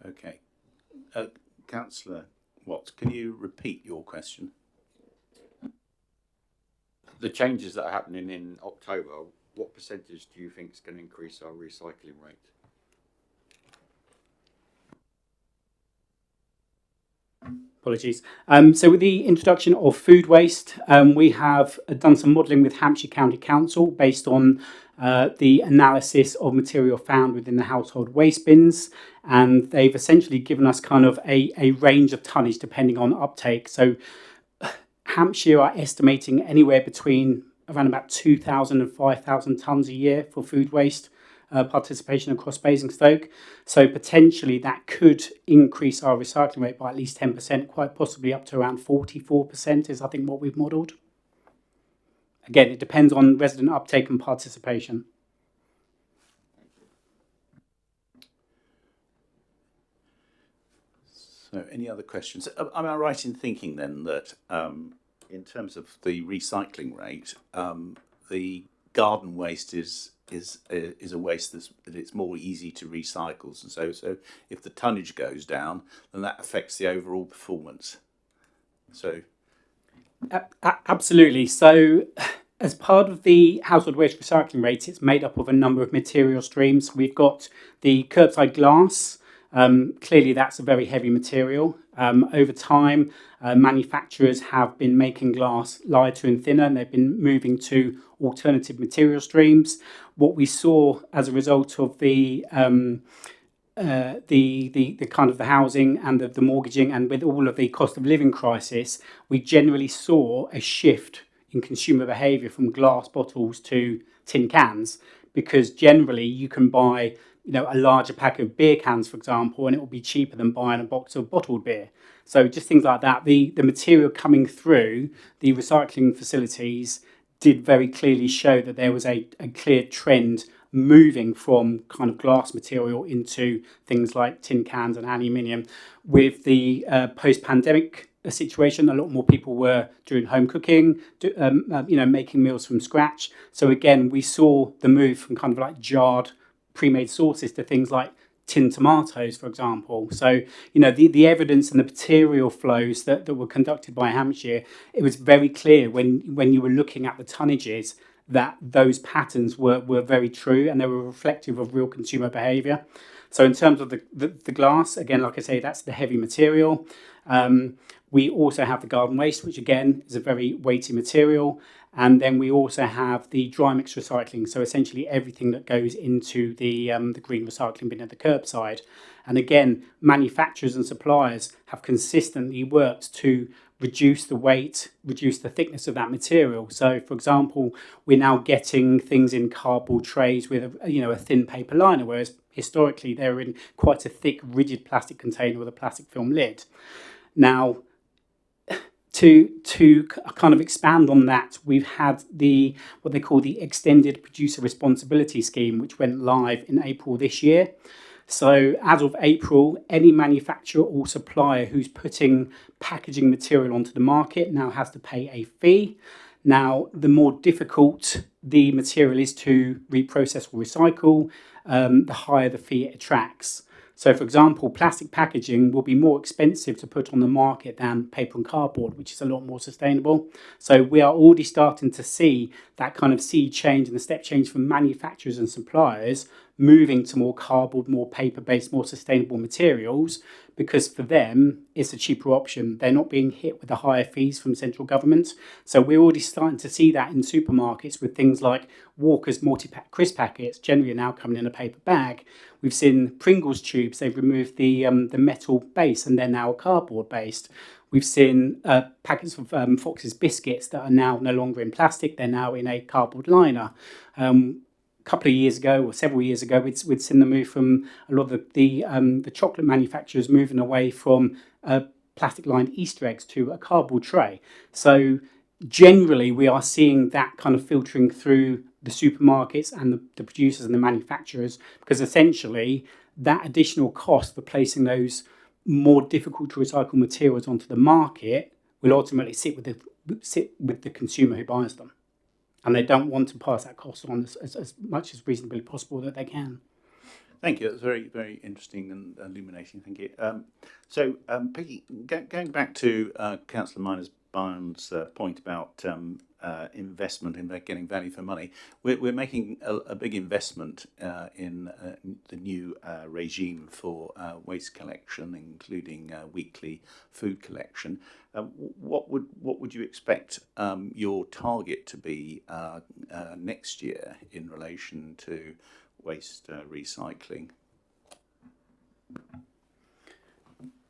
Okay. Councillor Watts, can you repeat your question? The changes that are happening in October, what percentage do you think is going to increase our recycling rate? Apologies. So with the introduction of food waste, we have done some modelling with Hampshire County Council based on the analysis of material found within the household waste bins, and they've essentially given us kind of a range of tonnage depending on uptake. So Hampshire are estimating anywhere between around about 2,000 and 5,000 tonnes a year for food waste participation across Basingstoke. So potentially that could increase our recycling rate by at least 10%, quite possibly up to around 44% is I think what we've modelled. Again, it depends on resident uptake and participation. So any other questions? Am I right in thinking then that in terms of the recycling rate, the garden waste is a waste that it's more easy to recycle, and so if the tonnage goes down, then that affects the overall performance. So absolutely. So as part of the household waste recycling rate, it's made up of a number of material streams. We've got the curbside glass. Clearly that's a very heavy material. Over time, manufacturers have been making glass lighter and thinner, and they've been moving to alternative material streams. What we saw as a result of the kind of the housing and the mortgaging, and with all of the cost of living crisis, we generally saw a shift in consumer behaviour from glass bottles to tin cans, because generally you can buy a larger pack of beer cans, for example, and it will be cheaper than buying a box of bottled beer. So just things like that. The material coming through the recycling facilities did very clearly show that there was a clear trend moving from kind of glass material into things like tin cans and aluminium. With the post-pandemic situation, a lot more people were doing home cooking, making meals from scratch. So again, we saw the move from kind of like jarred pre-made sauces to things like tinned tomatoes, for example. So, the evidence and the material flows that were conducted by Hampshire, it was very clear when you were looking at the tonnages that those patterns were very true, and they were reflective of real consumer behaviour. So in terms of the glass, again, like I say, that's the heavy material. We also have the garden waste, which again is a very weighty material. And then we also have the dry mix recycling, so essentially everything that goes into the green recycling bin at the curbside. And again, manufacturers and suppliers have consistently worked to reduce the weight, reduce the thickness of that material. So, for example, we're now getting things in cardboard trays with a thin paper liner, whereas historically they were in quite a thick, rigid plastic container with a plastic film lid. Now, to kind of expand on that, we've had what they call the Extended Producer Responsibility Scheme, which went live in April this year. So as of April, any manufacturer or supplier who's putting packaging material onto the market now has to pay a fee. Now, the more difficult the material is to reprocess or recycle, the higher the fee it attracts. So, for example, plastic packaging will be more expensive to put on the market than paper and cardboard, which is a lot more sustainable. So we are already starting to see that kind of sea change and the step change from manufacturers and suppliers moving to more cardboard, more paper-based, more sustainable materials, because for them, it's a cheaper option. They're not being hit with the higher fees from central government. So we're already starting to see that in supermarkets with things like Walker's multi-pack crisp packets generally are now coming in a paper bag. We've seen Pringles tubes, they've removed the metal base and they're now cardboard based. We've seen packets of Fox's biscuits that are now no longer in plastic, they're now in a cardboard liner. A couple of years ago or several years ago, we'd seen the move from a lot of the chocolate manufacturers moving away from plastic lined Easter eggs to a cardboard tray. So generally we are seeing that kind of filtering through the supermarkets and the producers and the manufacturers, because essentially that additional cost for placing those more difficult to recycle materials onto the market will ultimately sit with the consumer who buys them. And they don't want to pass that cost on as much as reasonably possible that they can. Thank you. That's very, very interesting and illuminating. Thank you. So, Peggy, going back to Councillor Barnes' point about investment in getting value for money, we're making a big investment in the new regime for waste collection, including weekly food collection. What would you expect your target to be next year in relation to waste recycling?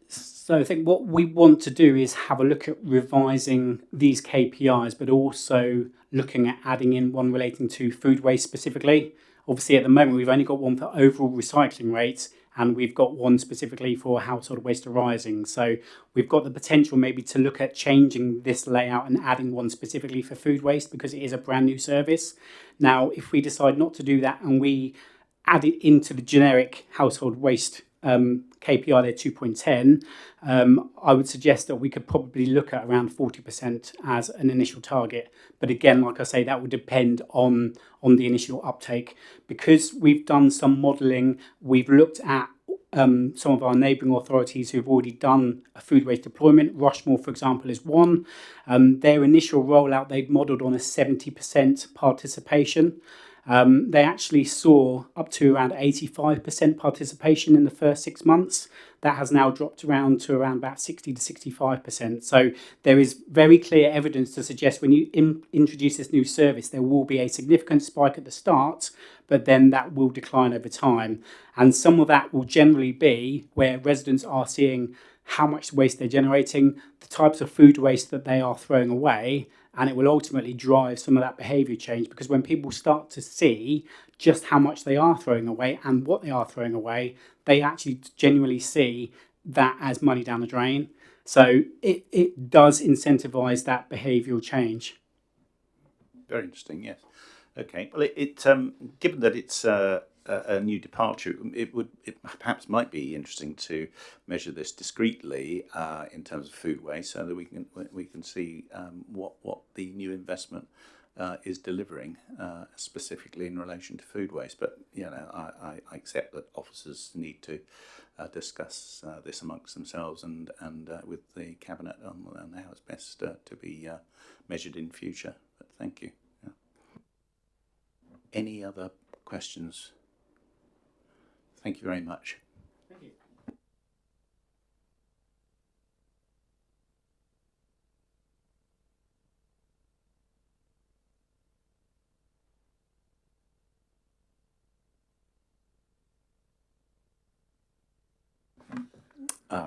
So I think what we want to do is have a look at revising these KPIs, but also looking at adding in one relating to food waste specifically. Obviously, at the moment, we've only got one for overall recycling rates, and we've got one specifically for household waste arising. So we've got the potential maybe to look at changing this layout and adding one specifically for food waste, because it is a brand new service. Now, if we decide not to do that and we add it into the generic household waste KPI there, 2.10, I would suggest that we could probably look at around 40% as an initial target. But again, like I say, that would depend on the initial uptake. Because we've done some modelling, we've looked at some of our neighbouring authorities who've already done a food waste deployment. Rushmore, for example, is one. Their initial rollout, they've modelled on a 70% participation. They actually saw up to around 85% participation in the first 6 months. That has now dropped around to around about 60 to 65%. So there is very clear evidence to suggest when you introduce this new service, there will be a significant spike at the start, but then that will decline over time. And some of that will generally be where residents are seeing how much waste they're generating, the types of food waste that they are throwing away, and it will ultimately drive some of that behaviour change, because when people start to see just how much they are throwing away and what they are throwing away, they actually genuinely see that as money down the drain. So it does incentivise that behavioural change. Very interesting, yes. Okay. Well, given that it's a new departure, it perhaps might be interesting to measure this discreetly in terms of food waste, so that we can see what the new investment is delivering specifically in relation to food waste. But I accept that officers need to discuss this amongst themselves and with the cabinet on how it's best to be measured in future. But thank you. Yeah. Any other questions? Thank you very much. Thank you.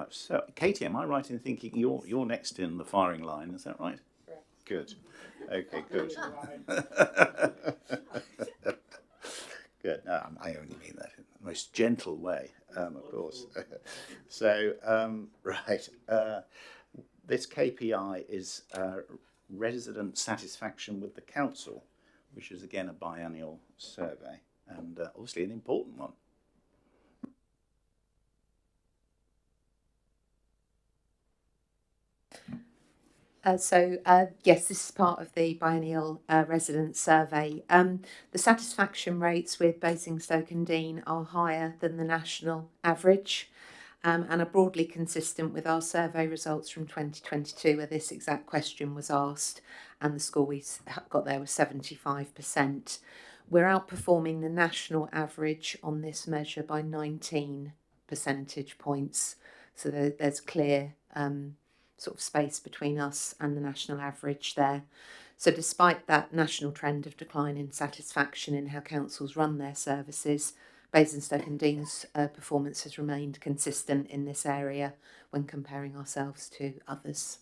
So, Katie, am I right in thinking you're next in the firing line? Is that right? Correct. Good. Okay, good. Good. No, I only mean that in the most gentle way, of course. So, right. This KPI is resident satisfaction with the council, which is again a biannual survey, and obviously an important one. Yes, this is part of the biennial resident survey. The satisfaction rates with Basingstoke and Deane are higher than the national average, and are broadly consistent with our survey results from 2022, where this exact question was asked, and the score we got there was 75%. We're outperforming the national average on this measure by 19 percentage points, so there's clear sort of space between us and the national average there. So despite that national trend of decline in satisfaction in how councils run their services, Basingstoke and Deane's performance has remained consistent in this area when comparing ourselves to others.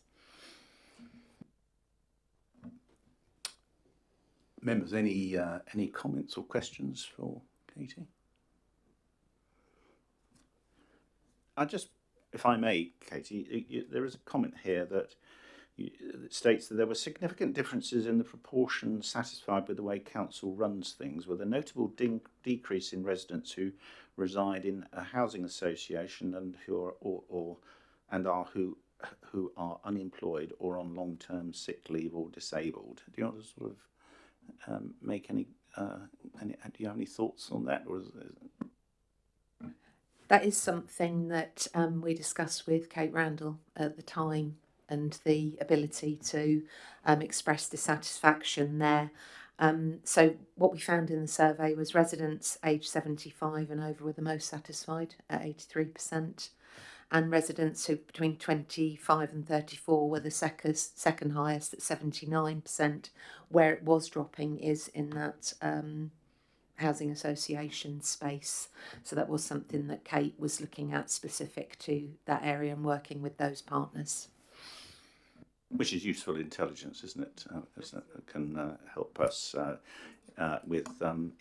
Members, any comments or questions for Katie? If I may, Katie, there is a comment here that states that there were significant differences in the proportion satisfied with the way council runs things, with a notable decrease in residents who reside in a housing association and who are unemployed or on long-term sick leave or disabled. Do you want to sort of make any? Do you have any thoughts on that, or That is something that we discussed with Kate Randall at the time, and the ability to express dissatisfaction there. So what we found in the survey was residents aged 75 and over were the most satisfied at 83%, and residents who between 25 and 34 were the second highest at 79%. Where it was dropping is in that housing association space. So that was something that Kate was looking at specific to that area and working with those partners. Which is useful intelligence, isn't it? It can help us with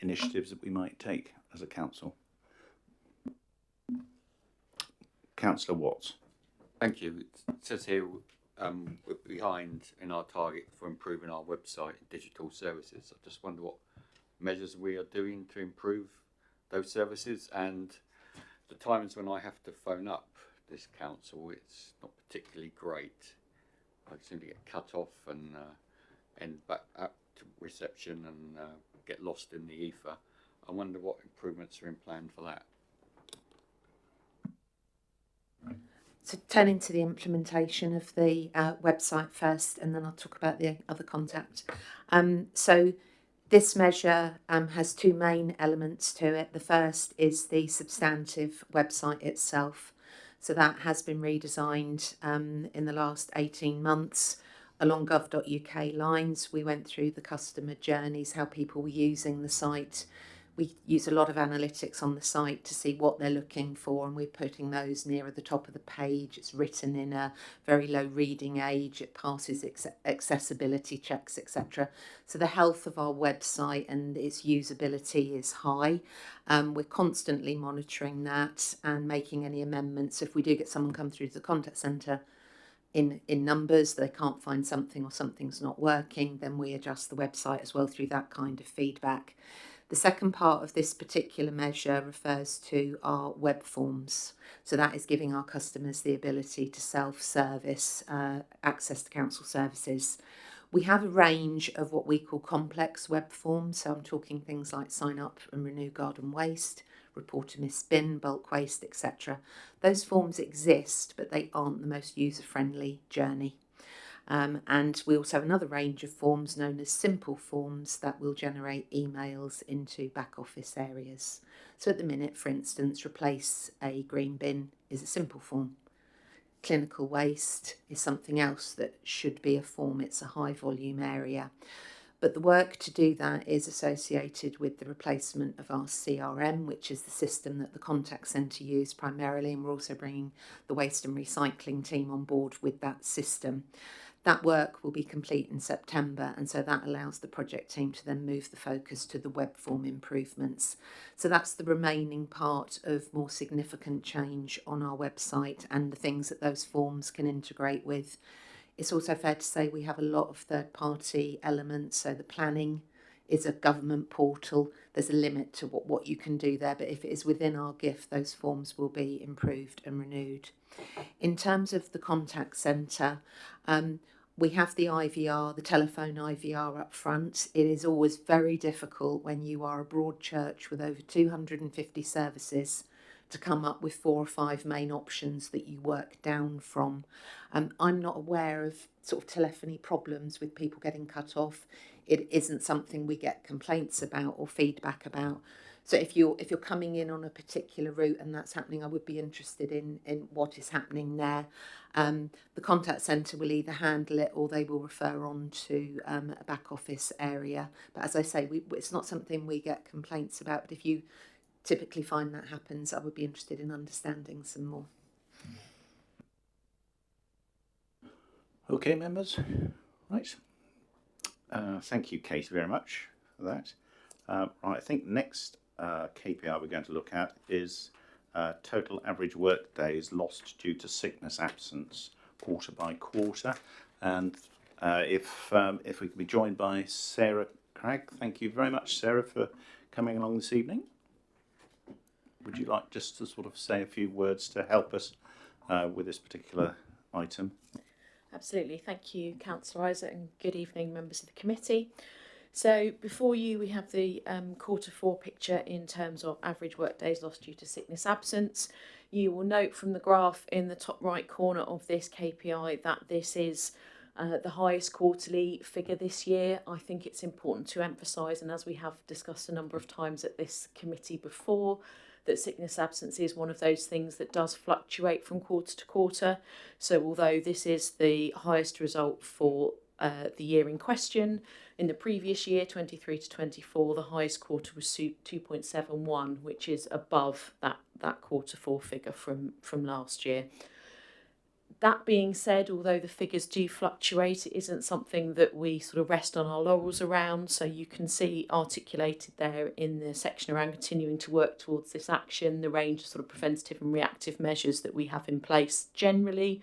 initiatives that we might take as a council. Councillor Watts. Thank you. It says here we're behind in our target for improving our website and digital services. I just wonder what measures we are doing to improve those services, and the times when I have to phone up this council, it's not particularly great. I seem to get cut off and end back up to reception and get lost in the ether. I wonder what improvements are in plan for that. So turning to the implementation of the website first, and then I'll talk about the other contact. So this measure has two main elements to it. The first is the substantive website itself. So that has been redesigned in the last 18 months along gov.uk lines. We went through the customer journeys, how people were using the site. We use a lot of analytics on the site to see what they're looking for, and we're putting those nearer the top of the page. It's written in a very low reading age. It passes accessibility checks, etc. So the health of our website and its usability is high. We're constantly monitoring that and making any amendments. If we do get someone come through to the contact centre in numbers, they can't find something or something's not working, then we adjust the website as well through that kind of feedback. The second part of this particular measure refers to our web forms. So that is giving our customers the ability to self-service access to council services. We have a range of what we call complex web forms. So I'm talking things like sign up and renew garden waste, report a missed bin, bulk waste, etc. Those forms exist, but they aren't the most user-friendly journey. And we also have another range of forms known as simple forms that will generate emails into back office areas. So at the minute, for instance, replace a green bin is a simple form. Clinical waste is something else that should be a form. It's a high volume area. But the work to do that is associated with the replacement of our CRM, which is the system that the contact centre use primarily, and we're also bringing the waste and recycling team on board with that system. That work will be complete in September, and so that allows the project team to then move the focus to the web form improvements. So that's the remaining part of more significant change on our website and the things that those forms can integrate with. It's also fair to say we have a lot of third-party elements, so the planning is a government portal. There's a limit to what you can do there, but if it is within our gift, those forms will be improved and renewed. In terms of the contact centre, We have the IVR, the telephone IVR up front. It is always very difficult when you are a broad church with over 250 services to come up with 4 or 5 main options that you work down from. I'm not aware of sort of telephony problems with people getting cut off. It isn't something we get complaints about or feedback about. So if you're coming in on a particular route and that's happening, I would be interested in what is happening there. The contact centre will either handle it or they will refer on to a back office area. But as I say, it's not something we get complaints about. But if you typically find that happens, I would be interested in understanding some more. Okay, members. Right. Thank you, Kate, very much for that. Right, I think next KPI we're going to look at is total average work days lost due to sickness absence, quarter by quarter. And if we could be joined by Sarah Cragg. Thank you very much, Sarah, for coming along this evening. Would you like just to sort of say a few words to help us with this particular item? Absolutely. Thank you, Councillor Isaac, and good evening, members of the committee. So before you, we have the Q4 picture in terms of average work days lost due to sickness absence. You will note from the graph in the top right corner of this KPI that this is the highest quarterly figure this year. I think it's important to emphasise, and as we have discussed a number of times at this committee before, that sickness absence is one of those things that does fluctuate from quarter to quarter. So although this is the highest result for the year in question, in the previous year, 23 to 24, the highest quarter was 2.71, which is above that Q4 figure from last year. That being said, although the figures do fluctuate, it isn't something that we sort of rest on our laurels around. So you can see articulated there in the section around continuing to work towards this action, the range of sort of preventative and reactive measures that we have in place generally.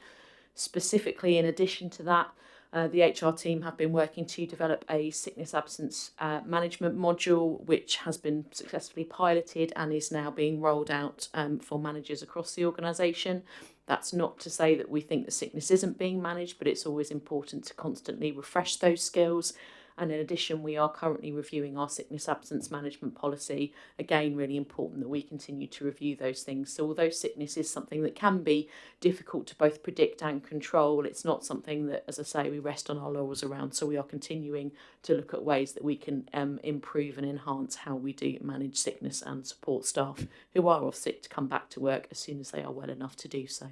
Specifically, in addition to that, the HR team have been working to develop a sickness absence management module, which has been successfully piloted and is now being rolled out for managers across the organisation. That's not to say that we think the sickness isn't being managed, but it's always important to constantly refresh those skills. And in addition, we are currently reviewing our sickness absence management policy. Again, really important that we continue to review those things. So although sickness is something that can be difficult to both predict and control, it's not something that, as I say, we rest on our laurels around. So we are continuing to look at ways that we can improve and enhance how we do manage sickness and support staff who are off sick to come back to work as soon as they are well enough to do so.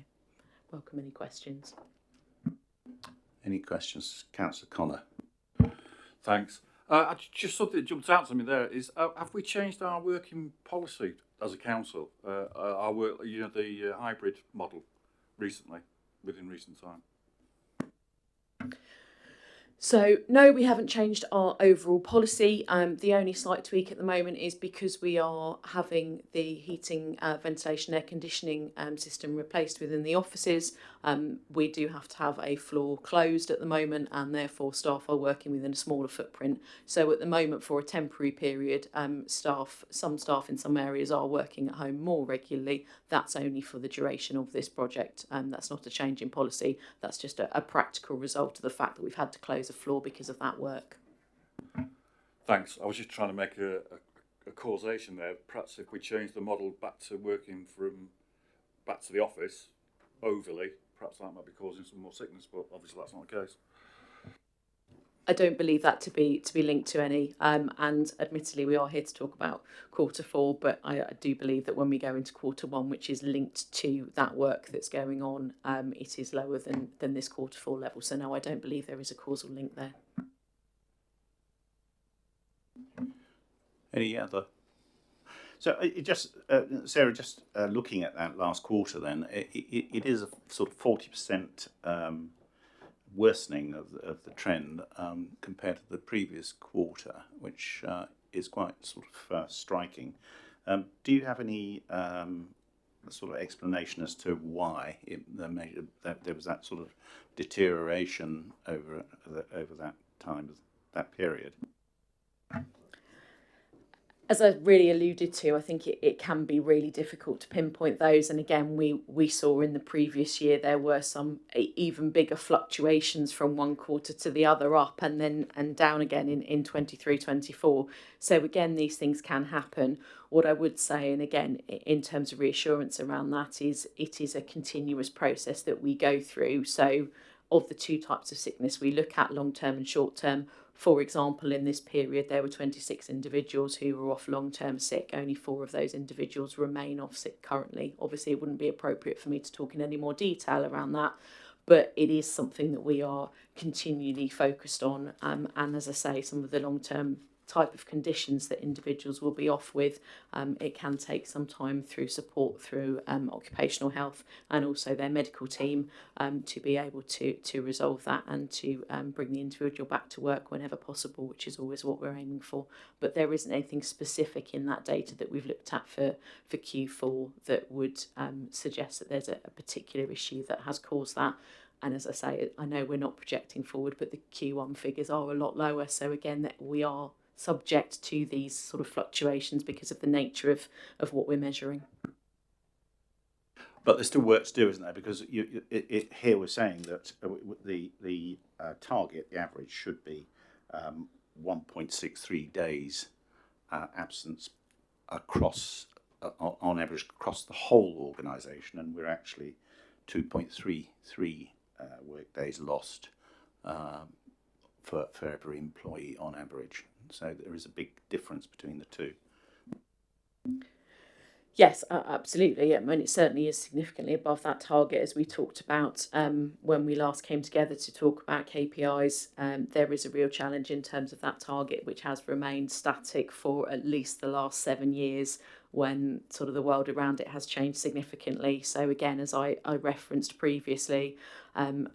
Welcome any questions. Any questions, Councillor Connor? Thanks. Just something that jumped out to me there is, have we changed our working policy as a council? Our work, the hybrid model recently, within recent time? So no, we haven't changed our overall policy. The only slight tweak at the moment is because we are having the heating, ventilation, air conditioning system replaced within the offices. We do have to have a floor closed at the moment, and therefore staff are working within a smaller footprint. So at the moment, for a temporary period, some staff in some areas are working at home more regularly. That's only for the duration of this project. That's not a change in policy. That's just a practical result of the fact that we've had to close a floor because of that work. Thanks. I was just trying to make a causation there. Perhaps if we change the model back to working back to the office overly, perhaps that might be causing some more sickness, but obviously that's not the case. I don't believe that to be linked to any, and admittedly we are here to talk about Q4, but I do believe that when we go into Q1, which is linked to that work that's going on, it is lower than this Q4 level. So no, I don't believe there is a causal link there. Any other? So Sarah, just looking at that last quarter then, it is a sort of 40% worsening of the trend compared to the previous quarter, which is quite sort of striking. Do you have any sort of explanation as to why there was that sort of deterioration over that time, that period? As I really alluded to, I think it can be really difficult to pinpoint those. And again, we saw in the previous year there were some even bigger fluctuations from one quarter to the other, up and down again in 23-24. So again, these things can happen. What I would say, and again, in terms of reassurance around that, is it is a continuous process that we go through. So of the two types of sickness we look at, long-term and short-term, for example, in this period, there were 26 individuals who were off long-term sick. Only 4 of those individuals remain off sick currently. Obviously, it wouldn't be appropriate for me to talk in any more detail around that, but it is something that we are continually focused on. And as I say, some of the long-term type of conditions that individuals will be off with, it can take some time through support through occupational health and also their medical team to be able to resolve that and to bring the individual back to work whenever possible, which is always what we're aiming for. But there isn't anything specific in that data that we've looked at for Q4 that would suggest that there's a particular issue that has caused that. And as I say, I know we're not projecting forward, but the Q1 figures are a lot lower. So again, that we are subject to these sort of fluctuations because of the nature of what we're measuring. But there's still work to do, isn't there? Because here we're saying that the target, the average, should be 1.63 days absence across, on average, across the whole organisation, and we're actually 2.33 work days lost for every employee on average. So there is a big difference between the two. Yes, absolutely. I mean, it certainly is significantly above that target, as we talked about when we last came together to talk about KPIs. There is a real challenge in terms of that target, which has remained static for at least the last 7 years, when sort of the world around it has changed significantly. So again, as I referenced previously,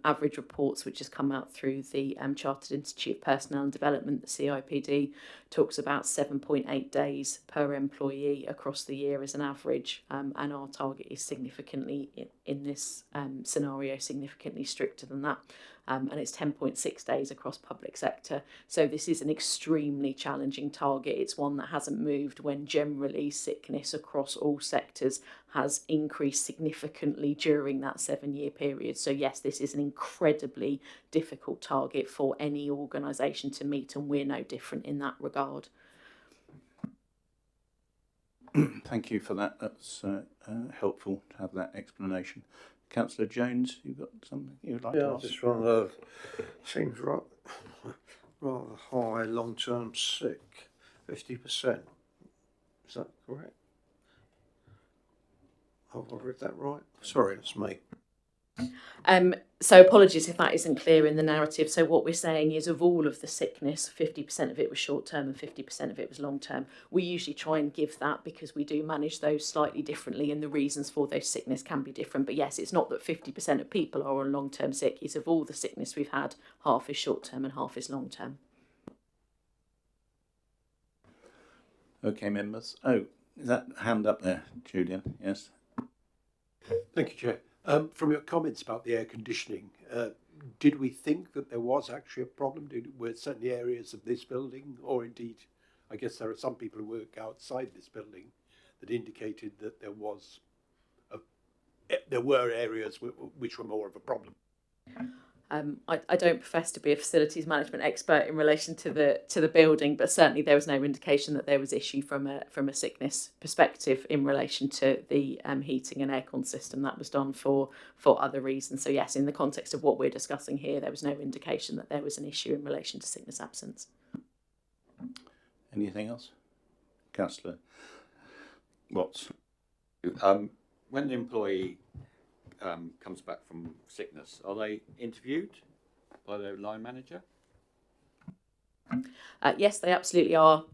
average reports which has come out through the Chartered Institute of Personnel and Development, the CIPD, talks about 7.8 days per employee across the year as an average, and our target is significantly, in this scenario, significantly stricter than that. And it's 10.6 days across public sector. So this is an extremely challenging target. It's one that hasn't moved when generally sickness across all sectors has increased significantly during that 7-year period. So yes, this is an incredibly difficult target for any organisation to meet, and we're no different in that regard. Thank you for that. That's helpful to have that explanation. Councillor Jones, you've got something you'd like to ask? Yeah, just wonder, seems rather high long-term sick, 50%. Is that correct? Have I read that right? Sorry, that's me. So apologies if that isn't clear in the narrative. So what we're saying is, of all of the sickness, 50% of it was short-term and 50% of it was long-term. We usually try and give that because we do manage those slightly differently, and the reasons for those sickness can be different. But yes, it's not that 50% of people are on long-term sick. It's of all the sickness we've had, half is short-term and half is long-term. Okay, members. Oh, is that hand up there, Julian? Yes. Thank you, Chair. From your comments about the air conditioning, did we think that there was actually a problem? Were certain areas of this building, or indeed, I guess there are some people who work outside this building, that indicated that there were areas which were more of a problem? I don't profess to be a facilities management expert in relation to the building, but certainly there was no indication that there was issue from a sickness perspective in relation to the heating and aircon system. That was done for other reasons. So yes, in the context of what we're discussing here, there was no indication that there was an issue in relation to sickness absence. Anything else? Councillor Watts. When the employee comes back from sickness, are they interviewed by their line manager? Yes, they absolutely are.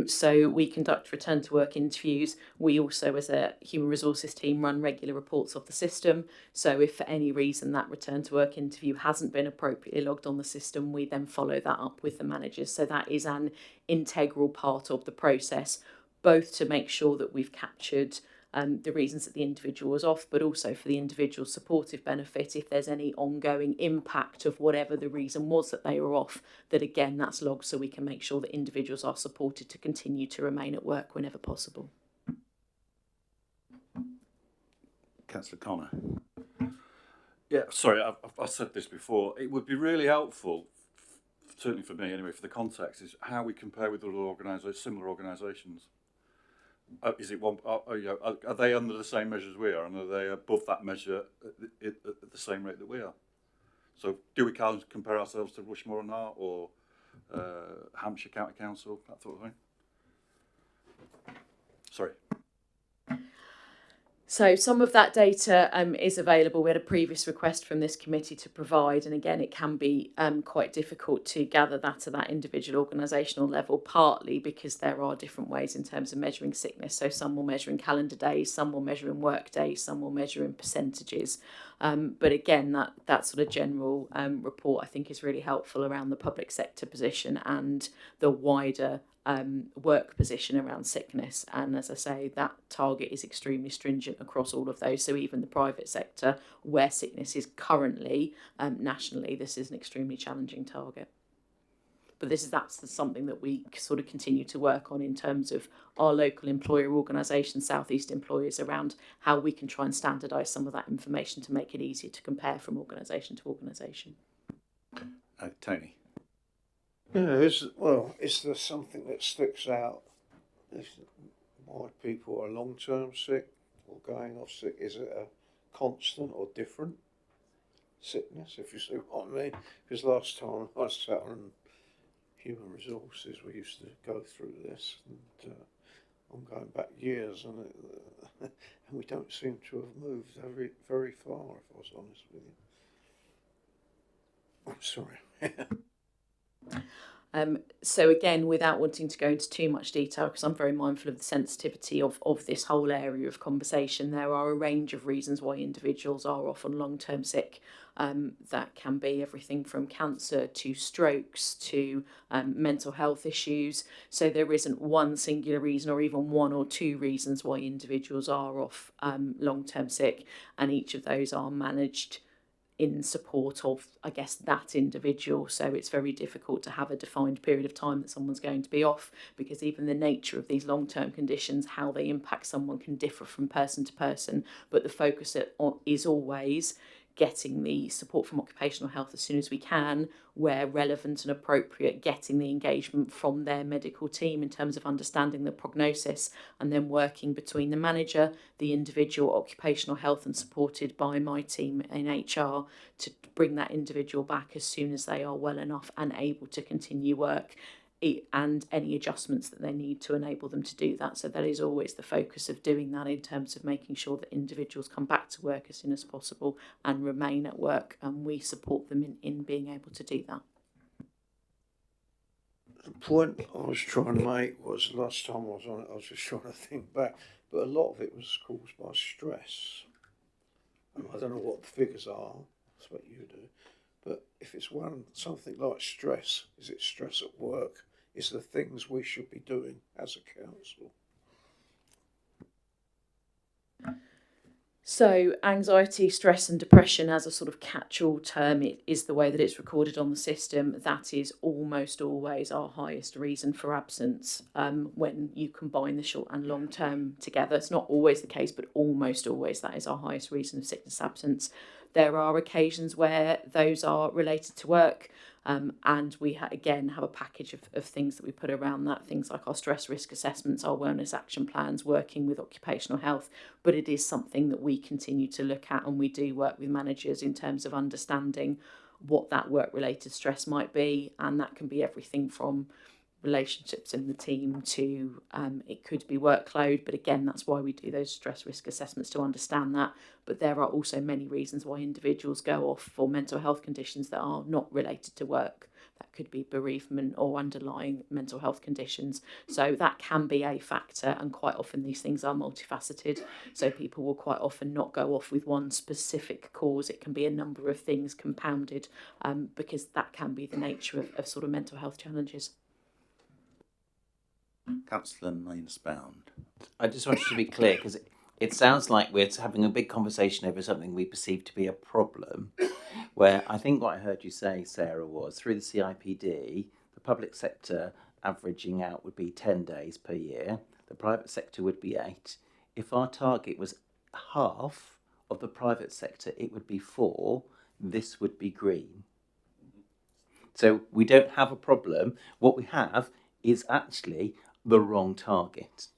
So we conduct return to work interviews. We also, as a human resources team, run regular reports of the system. So if for any reason that return to work interview hasn't been appropriately logged on the system, we then follow that up with the managers. So that is an integral part of the process, both to make sure that we've captured the reasons that the individual was off, but also for the individual's supportive benefit if there's any ongoing impact of whatever the reason was that they were off, that again that's logged so we can make sure that individuals are supported to continue to remain at work whenever possible. Councillor Connor. Yeah, sorry, I've said this before. It would be really helpful, certainly for me anyway, for the context, is how we compare with other similar organisations. Is it one? Are they under the same measure as we are, and are they above that measure at the same rate that we are? So, do we compare ourselves to Rushmore and Hart or Hampshire County Council, that sort of thing? Sorry. So some of that data is available. We had a previous request from this committee to provide, and again, it can be quite difficult to gather that at that individual organisational level, partly because there are different ways in terms of measuring sickness. So some will measure in calendar days, some will measure in work days, some will measure in percentages. But again, that sort of general report I think is really helpful around the public sector position and the wider work position around sickness. And as I say, that target is extremely stringent across all of those. So even the private sector, where sickness is currently nationally, this is an extremely challenging target. But that's something that we sort of continue to work on in terms of our local employer organisations, South East employers, around how we can try and standardise some of that information to make it easier to compare from organisation to organisation. Tony. Yeah, is there something that sticks out? Why people are long-term sick or going off sick? Is it a constant or different sickness, if you see what I mean? Because last time I sat on Human Resources, we used to go through this, and I'm going back years, and we don't seem to have moved very far, if I was honest with you. I'm sorry. So again, without wanting to go into too much detail, because I'm very mindful of the sensitivity of this whole area of conversation, there are a range of reasons why individuals are often long-term sick. That can be everything from cancer to strokes to mental health issues. So there isn't one singular reason or even one or two reasons why individuals are off long-term sick, and each of those are managed in support of, I guess, that individual. So it's very difficult to have a defined period of time that someone's going to be off, because even the nature of these long-term conditions, how they impact someone, can differ from person to person. But the focus is always getting the support from occupational health as soon as we can, where relevant and appropriate, getting the engagement from their medical team in terms of understanding the prognosis, and then working between the manager, the individual, occupational health, and supported by my team in HR to bring that individual back as soon as they are well enough and able to continue work, and any adjustments that they need to enable them to do that. So that is always the focus of doing that, in terms of making sure that individuals come back to work as soon as possible and remain at work, and we support them in being able to do that. The point I was trying to make was, last time I was on it, I was just trying to think back, but a lot of it was caused by stress. And I don't know what the figures are, that's what you do, but if it's something like stress, is it stress at work? Is the things we should be doing as a council? So anxiety, stress and depression as a sort of catch-all term, it is the way that it's recorded on the system. That is almost always our highest reason for absence when you combine the short and long term together. It's not always the case, but almost always that is our highest reason of sickness absence. There are occasions where those are related to work, and we again have a package of things that we put around that, things like our stress risk assessments, our wellness action plans, working with occupational health. But it is something that we continue to look at, and we do work with managers in terms of understanding what that work-related stress might be, and that can be everything from relationships in the team to it could be workload, but again that's why we do those stress risk assessments, to understand that. But there are also many reasons why individuals go off for mental health conditions that are not related to work. That could be bereavement or underlying mental health conditions, so that can be a factor, and quite often these things are multifaceted, so people will quite often not go off with one specific cause. It can be a number of things compounded, because that can be the nature of sort of mental health challenges. Councillor Mains-Bound. I just wanted to be clear, because It sounds like we're having a big conversation over something we perceive to be a problem, where I think what I heard you say, Sarah, was through the CIPD, the public sector averaging out would be 10 days per year, the private sector would be 8. If our target was half of the private sector, it would be 4. This would be green. So we don't have a problem. What we have is actually the wrong target.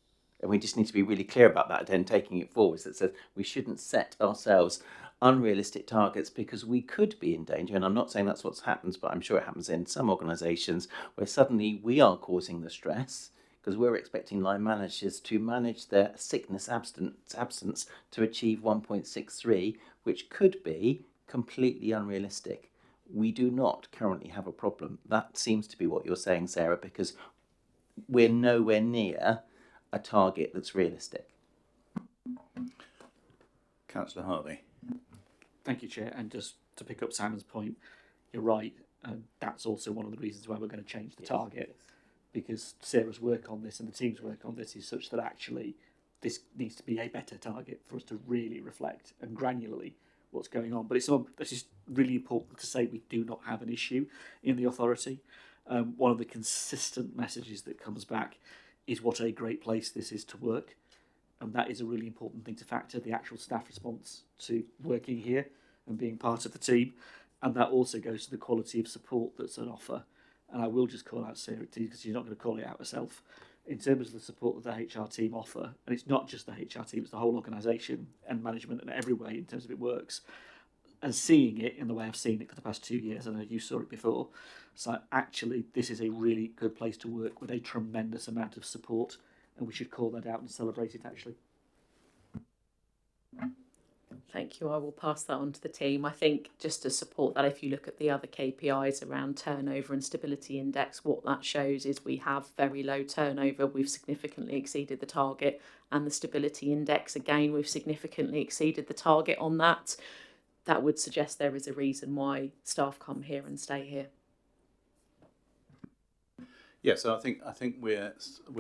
And we just need to be really clear about that and taking it forwards. That says we shouldn't set ourselves unrealistic targets because we could be in danger. And I'm not saying that's what happens, but I'm sure it happens in some organisations where suddenly we are causing the stress because we're expecting line managers to manage their sickness absence to achieve 1.63, which could be completely unrealistic. We do not currently have a problem. That seems to be what you're saying, Sarah, because we're nowhere near a target that's realistic. Councillor Harvey. Thank you, Chair. And just to pick up Simon's point, you're right. That's also one of the reasons why we're going to change the target, because Sarah's work on this and the team's work on this is such that actually this needs to be a better target for us to really reflect and granularly what's going on. But this is really important to say we do not have an issue in the authority. One of the consistent messages that comes back is what a great place this is to work. And that is a really important thing to factor, the actual staff response to working here and being part of the team. And that also goes to the quality of support that's on offer. And I will just call out Sarah too, because she's not going to call it out herself. In terms of the support that the HR team offer, and it's not just the HR team, it's the whole organisation and management and every way in terms of it works. And seeing it in the way I've seen it for the past 2 years, I know you saw it before, so actually this is a really good place to work with a tremendous amount of support, and we should call that out and celebrate it actually. Thank you. I will pass that on to the team. I think just to support that, if you look at the other KPIs around turnover and stability index, what that shows is we have very low turnover. We've significantly exceeded the target, and the stability index, again, we've significantly exceeded the target on that. That would suggest there is a reason why staff come here and stay here. Yes, I think we're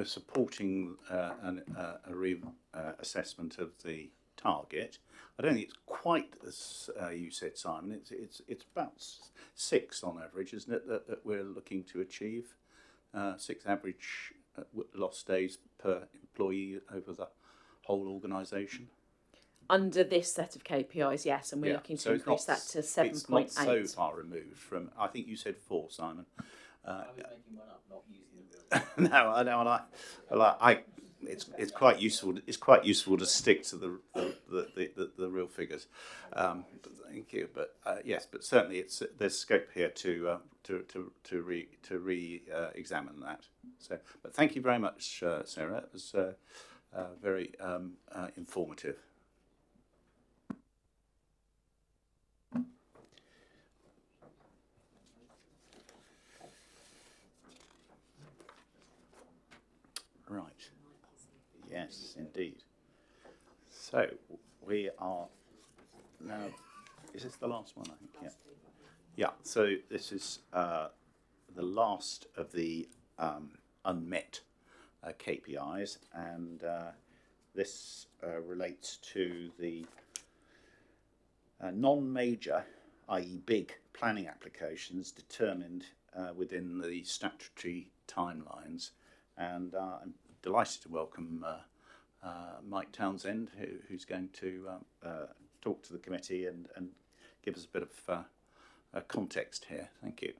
supporting a assessment of the target. I don't think it's quite as you said, Simon. It's about 6 on average, isn't it? That we're looking to achieve 6 average lost days per employee over the whole organisation. Under this set of KPIs, yes, and we're looking to increase that to 7.8. It's not so far removed from. I think you said 4, Simon. I was making one up, not using the real. No, I know, and it's quite useful. It's quite useful to stick to the real figures. Thank you, but yes, but certainly there's scope here to re-examine that. So, but thank you very much, Sarah. It was very informative. Right. Yes, indeed. So we are now. Is this the last one? I think. Yeah. Yeah. So this is the last of the unmet KPIs, and this relates to the non-major, i.e., big planning applications determined within the statutory timelines. And I'm delighted to welcome Mike Townsend, who's going to talk to the committee and give us a bit of context here. Thank you.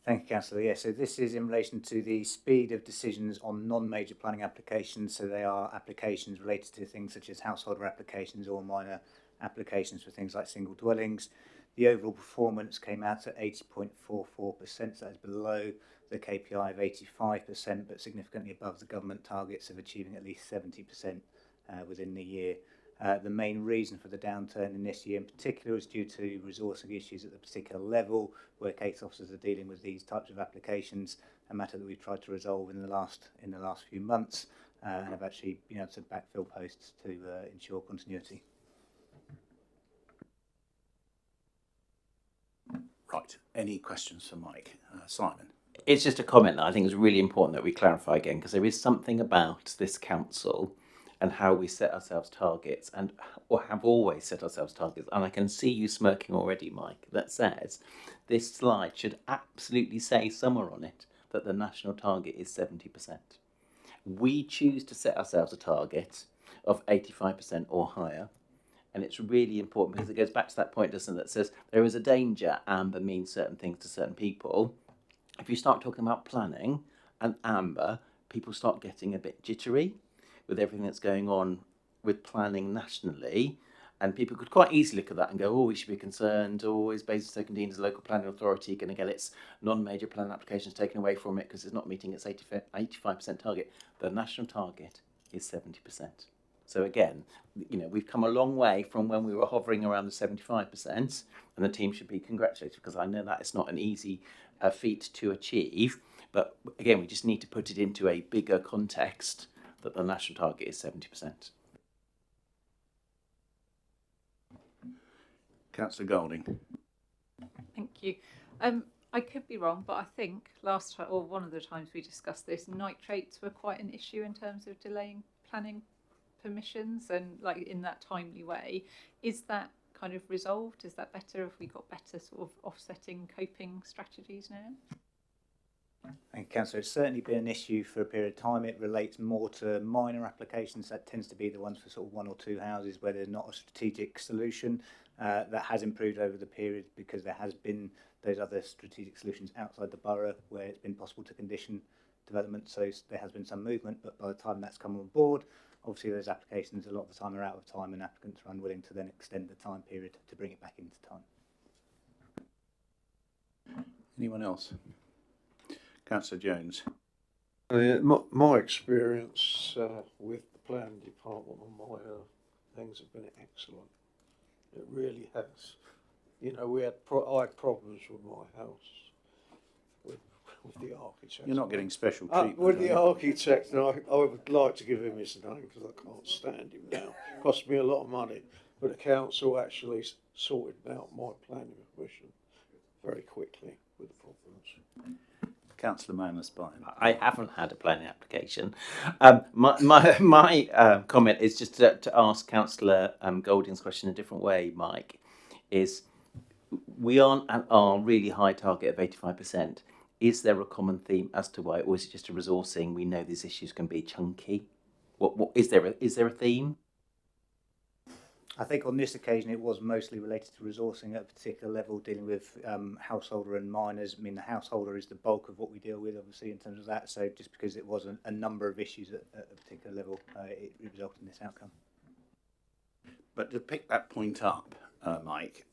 Thank you, Councillor. Yeah, so this is in relation to the speed of decisions on non-major planning applications. So they are applications related to things such as householder applications or minor applications for things like single dwellings. The overall performance came out at 80.44%, so that is below the KPI of 85%, but significantly above the government targets of achieving at least 70% within the year. The main reason for the downturn in this year in particular is due to resourcing issues at the particular level where case officers are dealing with these types of applications, a matter that we've tried to resolve in the last few months and have actually been able to backfill posts to ensure continuity. Right. Any questions for Mike? Simon? It's just a comment that I think is really important that we clarify again, because there is something about this council and how we set ourselves targets, and or have always set ourselves targets. And I can see you smirking already, Mike, that says this slide should absolutely say somewhere on it that the national target is 70%. We choose to set ourselves a target of 85% or higher. And it's really important because it goes back to that point, doesn't it, that says there is a danger. Amber means certain things to certain people. If you start talking about planning and amber, people start getting a bit jittery with everything that's going on with planning nationally. And people could quite easily look at that and go, oh, we should be concerned. Oh, is Basingstoke and Deane as a local planning authority going to get its non-major planning applications taken away from it because it's not meeting its 85% target? The national target is 70%. So again, you know, we've come a long way from when we were hovering around the 75%, and the team should be congratulated because I know that it's not an easy feat to achieve. But again, we just need to put it into a bigger context that the national target is 70%. Councillor Golding. Thank you. I could be wrong, but I think last time, or one of the times we discussed this, nitrates were quite an issue in terms of delaying planning permissions and like in that timely way. Is that kind of resolved? Is that better? Have we got better sort of offsetting coping strategies now? Thank you, Councillor. It's certainly been an issue for a period of time. It relates more to minor applications. That tends to be the ones for sort of 1 or 2 houses where there's not a strategic solution. That has improved over the period because there has been those other strategic solutions outside the borough where it's been possible to condition development. So there has been some movement, but by the time that's come on board, obviously those applications a lot of the time are out of time and applicants are unwilling to then extend the time period to bring it back into time. Anyone else? Councillor Jones. My experience with the planning department on my things have been excellent. It really has. You know, I had problems with my house, with the architect. You're not getting special treatment. With the architect, and I would like to give him his name because I can't stand him now. It cost me a lot of money, but the council actually sorted out my planning permission very quickly with the problems. Councillor Manus-Byne. I haven't had a planning application. My comment is just to ask Councillor Golding's question a different way, Mike, is we aren't at our really high target of 85%. Is there a common theme as to why, or is it just a resourcing? We know these issues can be chunky. What is there a theme? I think on this occasion it was mostly related to resourcing at a particular level, dealing with householder and minors. I mean, the householder is the bulk of what we deal with, obviously, in terms of that. So just because it wasn't a number of issues at a particular level, it resulted in this outcome. But to pick that point up, Mike,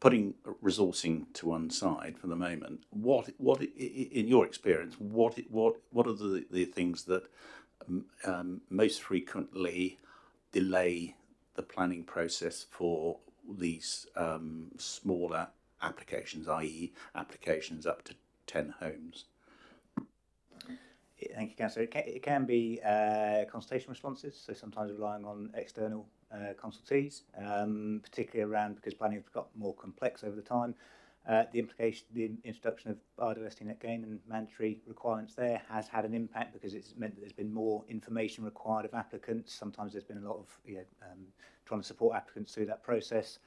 putting resourcing to one side for the moment, what in your experience, what are the things that most frequently delay the planning process for these smaller applications, i.e. applications up to 10 homes? Thank you, Councillor. It can be consultation responses, so sometimes relying on external consultees, particularly around because planning has got more complex over the time. The introduction of biodiversity net gain and mandatory requirements there has had an impact because it's meant that there's been more information required of applicants. Sometimes there's been a lot of trying to support applicants through that process.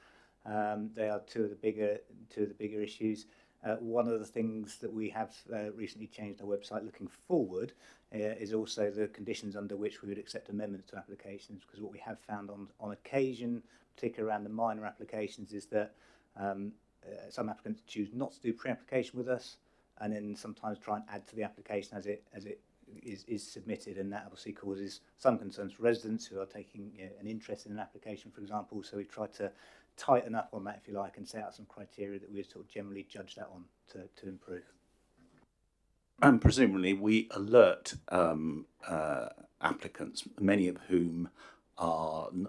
They are two of the bigger issues. One of the things that we have recently changed our website looking forward is also the conditions under which we would accept amendments to applications, because what we have found on occasion, particularly around the minor applications, is that some applicants choose not to do pre-application with us and then sometimes try and add to the application as it is submitted, and that obviously causes some concerns for residents who are taking an interest in an application, for example. So we try to tighten up on that, if you like, and set out some criteria that we sort of generally judge that on to improve. And presumably we alert applicants, many of whom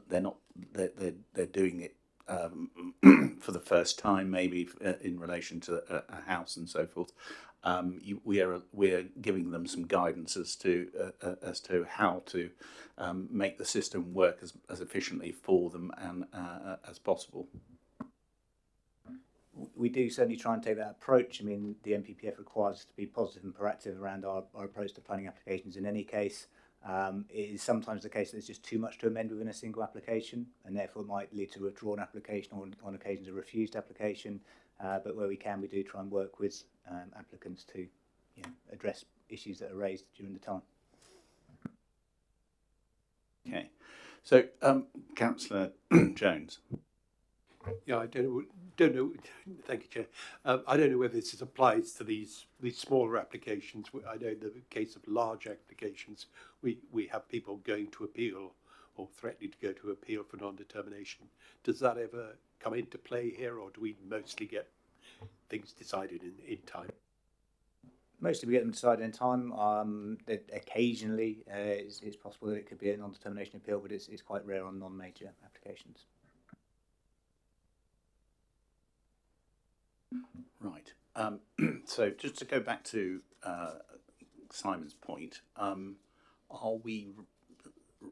they're doing it for the first time, maybe in relation to a house and so forth. We're giving them some guidance as to how to make the system work as efficiently for them and as possible. We do certainly try and take that approach. I mean, the NPPF requires us to be positive and proactive around our approach to planning applications in any case. It is sometimes the case that there's just too much to amend within a single application, and therefore it might lead to a withdrawn application or on occasions a refused application. But where we can, we do try and work with applicants to address issues that are raised during the time. Okay, so Councillor Jones. Yeah, I don't know. Thank you, Chair. I don't know whether this applies to these smaller applications. I know in the case of large applications, we have people going to appeal or threatening to go to appeal for non-determination. Does that ever come into play here, or do we mostly get things decided in time? Mostly we get them decided in time. Occasionally it's possible that it could be a non-determination appeal, but it's quite rare on non-major applications. Right. So just to go back to Simon's point, are we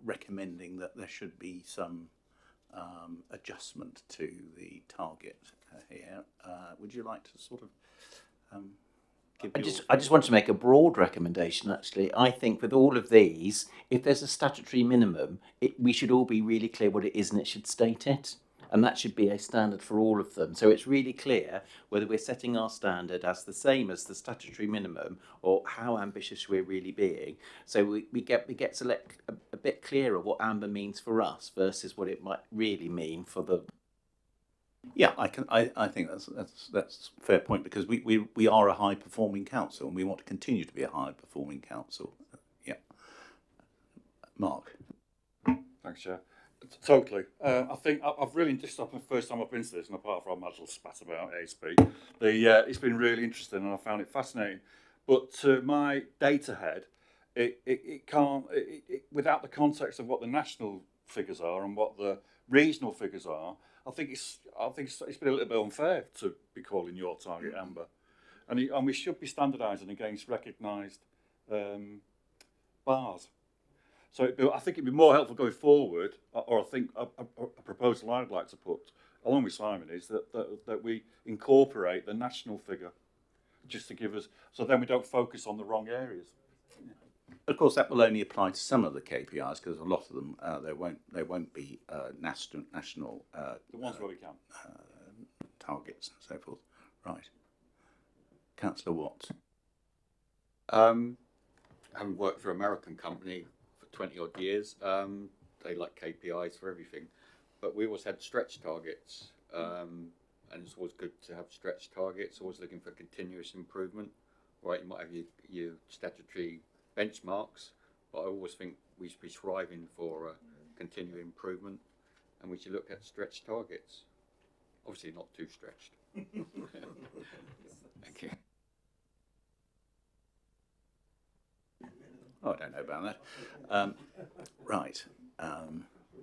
recommending that there should be some adjustment to the target here? Would you like to sort of give I just want to make a broad recommendation, actually. I think with all of these, if there's a statutory minimum, we should all be really clear what it is and it should state it. And that should be a standard for all of them. So it's really clear whether we're setting our standard as the same as the statutory minimum or how ambitious we're really being. So we get to a bit clearer what amber means for us versus what it might really mean for the... Yeah, I think that's a fair point, because we are a high performing council and we want to continue to be a high performing council. Yeah. Mark. Thanks, Chair. Totally. I think I've really, this is the first time I've been to this, and apart from my little spat about ASP, it's been really interesting and I found it fascinating. But to my data head, it can't, without the context of what the national figures are and what the regional figures are, I think it's been a little bit unfair to be calling your target amber, and we should be standardising against recognised bars. So I think it'd be more helpful going forward, or I think a proposal I'd like to put, along with Simon, is that we incorporate the national figure, just to give us, so then we don't focus on the wrong areas. Of course, that will only apply to some of the KPIs, because a lot of them there won't be national the ones where we can targets and so forth. Right, Councillor Watts. Having worked for an American company for 20 odd years, they like KPIs for everything, but we always had stretch targets, and it's always good to have stretch targets, always looking for continuous improvement. Right, you might have your statutory benchmarks, but I always think we should be striving for continual improvement, and we should look at stretch targets. Obviously not too stretched. Thank you. Oh, I don't know about that. Right.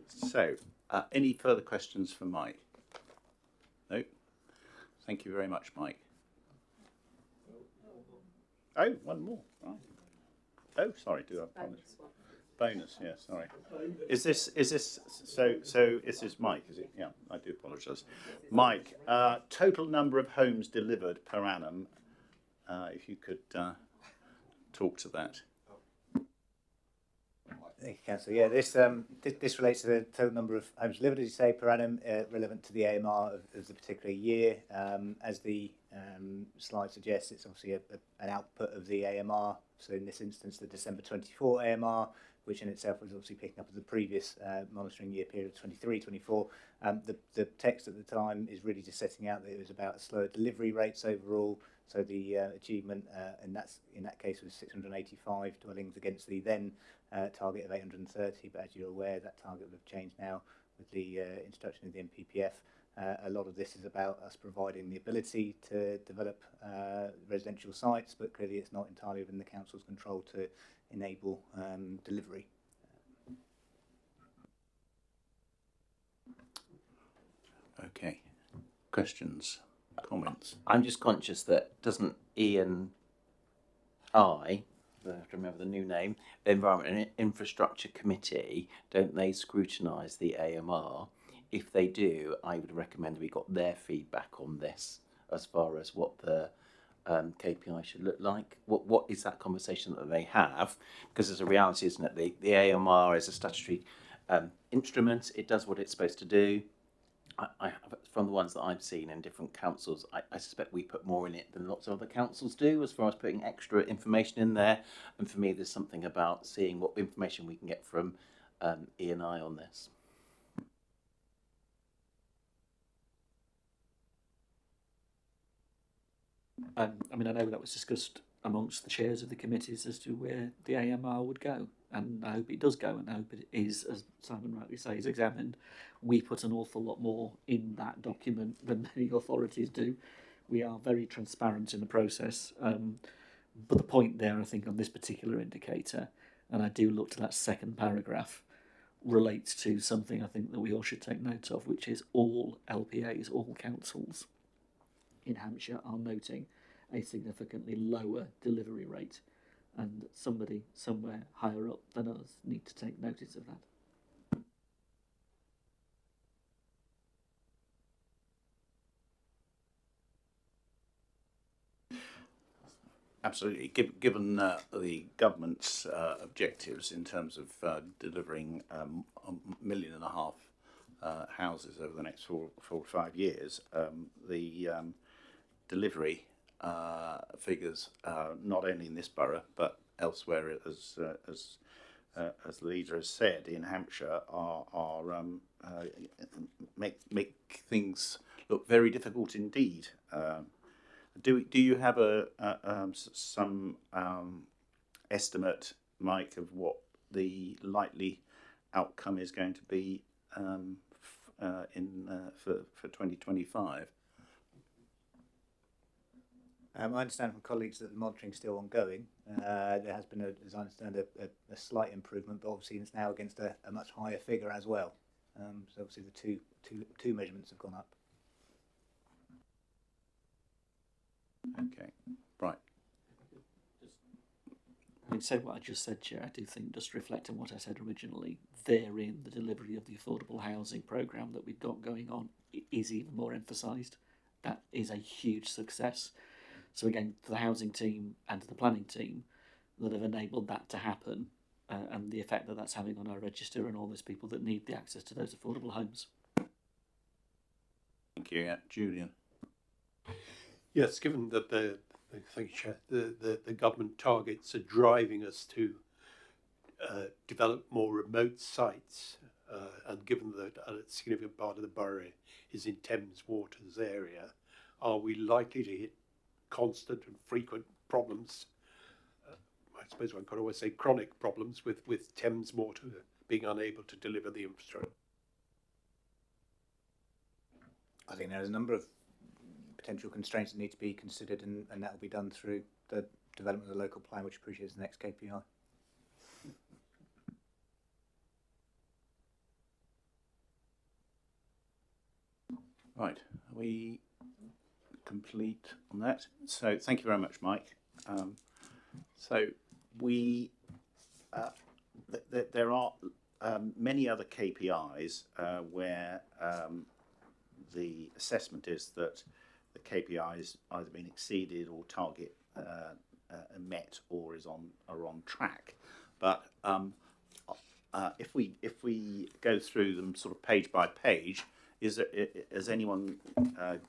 So, any further questions for Mike? No? Thank you very much, Mike. Oh, one more. Right. Oh, sorry. Do I apologize? Bonus. Yeah, sorry. Is this so? Is this Mike? Is it? Yeah. I do apologise. Mike, total number of homes delivered per annum. If you could talk to that. Thank you, Councillor. Yeah, this relates to the total number of homes delivered, as you say, per annum, relevant to the AMR of the particular year. As the slide suggests, it's obviously an output of the AMR. So in this instance, the December 24 AMR, which in itself was obviously picking up the previous monitoring year period of 23-24. The text at the time is really just setting out that it was about slower delivery rates overall. So the achievement, in that case, was 685 dwellings against the then target of 830. But as you're aware, that target will have changed now with the introduction of the MPPF. A lot of this is about us providing the ability to develop residential sites, but clearly it's not entirely within the council's control to enable delivery. Okay. Questions? Comments? I'm just conscious that doesn't Ian I have to remember the new name, the Environment and Infrastructure Committee, don't they scrutinise the AMR? If they do, I would recommend we got their feedback on this as far as what the KPI should look like? What is that conversation that they have? Because there's a reality, isn't it? The AMR is a statutory instrument. It does what it's supposed to do. I from the ones that I've seen in different councils, I suspect we put more in it than lots of other councils do as far as putting extra information in there. And for me, there's something about seeing what information we can get from E&I on this. I mean, I know that was discussed amongst the chairs of the committees as to where the AMR would go, and I hope it does go, and I hope it is, as Simon rightly says, examined. We put an awful lot more in that document than many authorities do. We are very transparent in the process, but the point there, I think, on this particular indicator, and I do look to that second paragraph, relates to something I think that we all should take note of, which is all LPAs, all councils in Hampshire are noting a significantly lower delivery rate, and somebody somewhere higher up than us need to take notice of that. Absolutely. Given the government's objectives in terms of delivering 1.5 million houses over the next 4 to 5 years, the delivery figures, not only in this borough but elsewhere, as the leader has said, in Hampshire, are make things look very difficult indeed. Do you have some estimate, Mike, of what the likely outcome is going to be for 2025? I understand from colleagues that the monitoring is still ongoing. There has been, as I understand, a slight improvement, but obviously it's now against a much higher figure as well. So obviously the two measurements have gone up. Okay, right. I mean, say what I just said, Chair, I do think, just reflecting what I said originally, therein the delivery of the affordable housing programme that we've got going on is even more emphasised. That is a huge success. So again, to the housing team and to the planning team that have enabled that to happen, and the effect that that's having on our register and all those people that need the access to those affordable homes. Thank you, Julian. Yes, given that thank you, Chair, the government targets are driving us to develop more remote sites, and given that a significant part of the borough is in Thames Water's area, are we likely to hit constant and frequent problems? I suppose one could always say chronic problems with Thames Water being unable to deliver the infrastructure. I think there is a number of potential constraints that need to be considered, and that will be done through the development of the local plan, which appreciates the next KPI. Right, are we complete on that? So thank you very much, Mike. So we there are many other KPIs where the assessment is that the KPI has either been exceeded or target met or are on track. But if we go through them sort of page by page, has anyone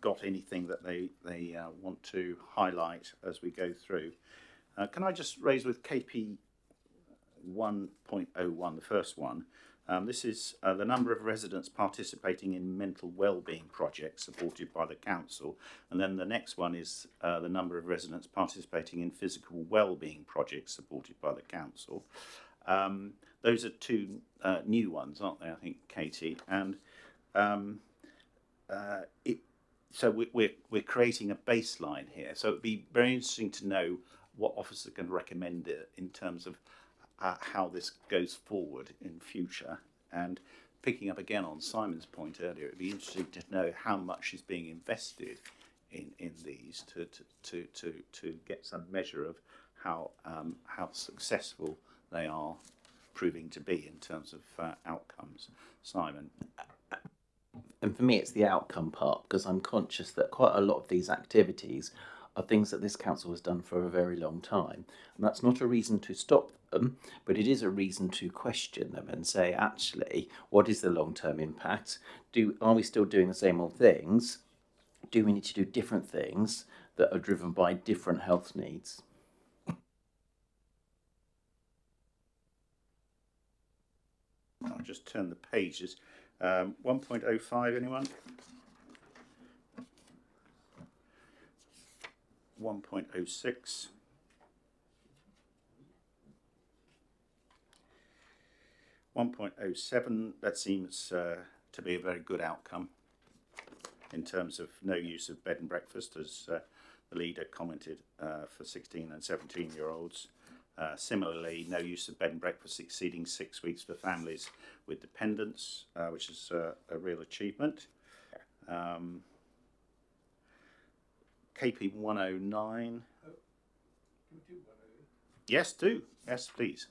got anything that they want to highlight as we go through? Can I just raise with KP 1.01, the first one? This is the number of residents participating in mental wellbeing projects supported by the council, and then the next one is the number of residents participating in physical wellbeing projects supported by the council. Those are two new ones, aren't they? I think, Katie. And so we're creating a baseline here. So it'd be very interesting to know what officer can recommend it in terms of how this goes forward in future. And picking up again on Simon's point earlier, it'd be interesting to know how much is being invested in these to get some measure of how successful they are proving to be in terms of outcomes. Simon. And for me, it's the outcome part, because I'm conscious that quite a lot of these activities are things that this council has done for a very long time. And that's not a reason to stop them, but it is a reason to question them and say, actually, what is the long-term impact? Are we still doing the same old things? Do we need to do different things that are driven by different health needs? I'll just turn the pages. 1.05, anyone? 1.06. 1.07, that seems to be a very good outcome in terms of no use of bed and breakfast, as the leader commented, for 16 and 17-year-olds. Similarly, no use of bed and breakfast exceeding 6 weeks for families with dependents, which is a real achievement. KP 109. Yes, do. Yes, please.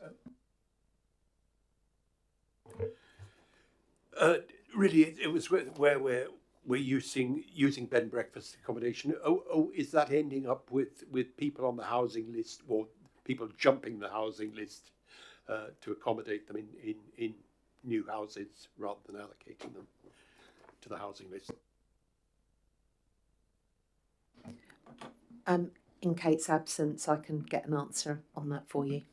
Really, it was where we're using bed and breakfast accommodation. Is that ending up with people on the housing list, or people jumping the housing list to accommodate them in new houses rather than allocating them to the housing list? In Kate's absence, I can get an answer on that for you.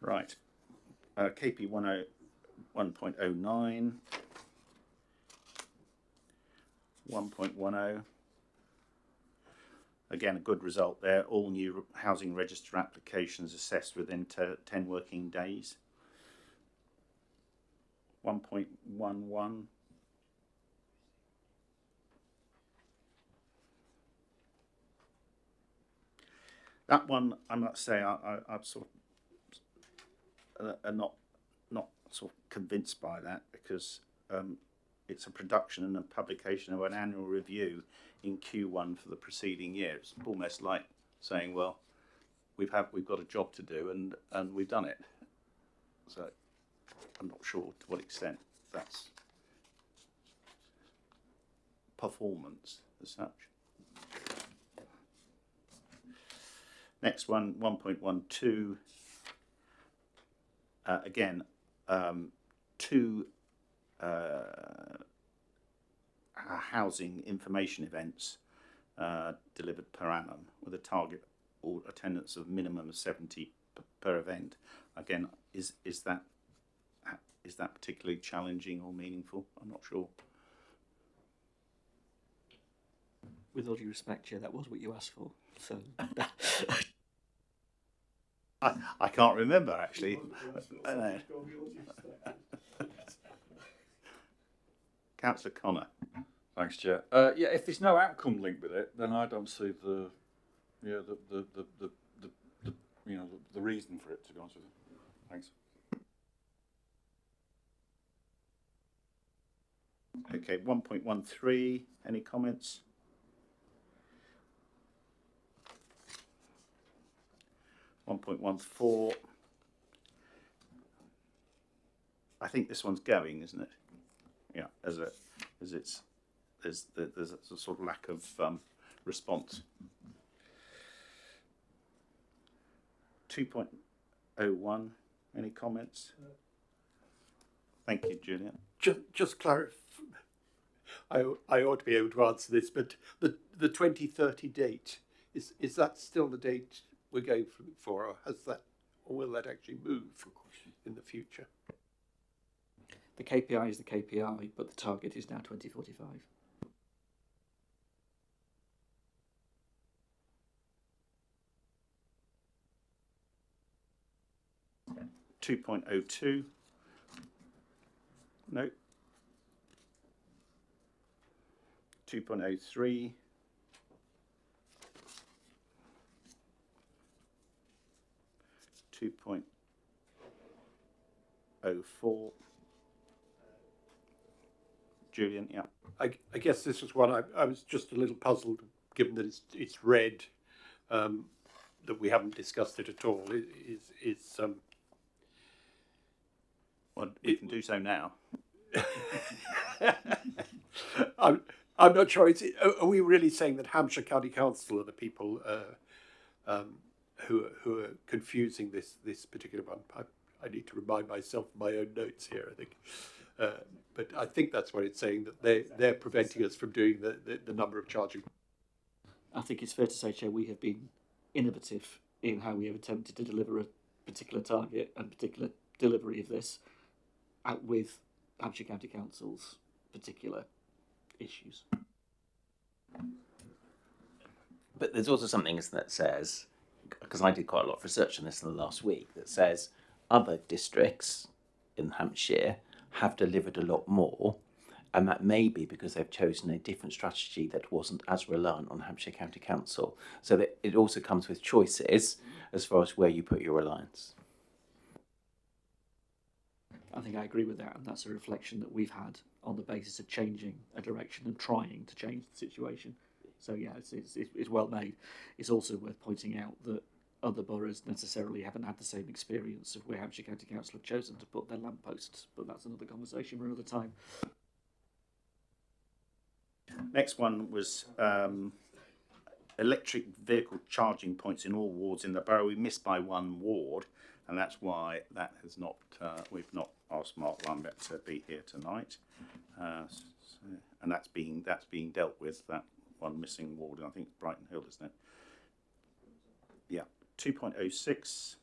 Right. KP 1.09. 1.10. Again, a good result there. All new housing register applications assessed within 10 working days. 1.11. That one, I must say, I'm sort of not sort of convinced by that, because it's a production and a publication of an annual review in Q1 for the preceding year. It's almost like saying, well, we've got a job to do and we've done it. So I'm not sure to what extent that's performance as such. Next one, 1.12. Again, 2 housing information events delivered per annum, with a target or attendance of minimum of 70 per event. Again, is that particularly challenging or meaningful? I'm not sure. With all due respect, Chair, that was what you asked for. So I can't remember, actually. Councillor Connor. Thanks, Chair. Yeah, if there's no outcome linked with it, then I don't see the reason for it, to be honest with you. Thanks. Okay, 1.13. Any comments? 1.14. I think this one's going, isn't it? Yeah, there's a sort of lack of response. 2.01. Any comments? Thank you, Julian. Just clarify. I ought to be able to answer this, but the 2030 date, is that still the date we're going for, or will that actually move in the future? the KPI is the KPI, but the target is now 2045. 2.02. No. 2.03. 2.04. Julian, yeah. I guess this was one I was just a little puzzled, given that it's red, that we haven't discussed it at all. Well, we can do so now. I'm not sure. Are we really saying that Hampshire County Council are the people who are confusing this particular one? I need to remind myself of my own notes here, I think. But I think that's what it's saying, that they're preventing us from doing the number of charging. I think it's fair to say, Chair, we have been innovative in how we have attempted to deliver a particular target and particular delivery of this out with Hampshire County Council's particular issues. But there's also something that says, because I did quite a lot of research on this in the last week, that says other districts in Hampshire have delivered a lot more, and that may be because they've chosen a different strategy that wasn't as reliant on Hampshire County Council. So that it also comes with choices as far as where you put your reliance. I think I agree with that, and that's a reflection that we've had on the basis of changing a direction and trying to change the situation. So yeah, it's well made. It's also worth pointing out that other boroughs necessarily haven't had the same experience of where Hampshire County Council have chosen to put their lampposts, but that's another conversation for another time. Next one was electric vehicle charging points in all wards in the borough. We missed by one ward, and that's why that has not. We've not asked Mark Lambert to be here tonight, and that's being dealt with. That one missing ward, I think it's Brighton Hill, isn't it? Yeah, 2.06.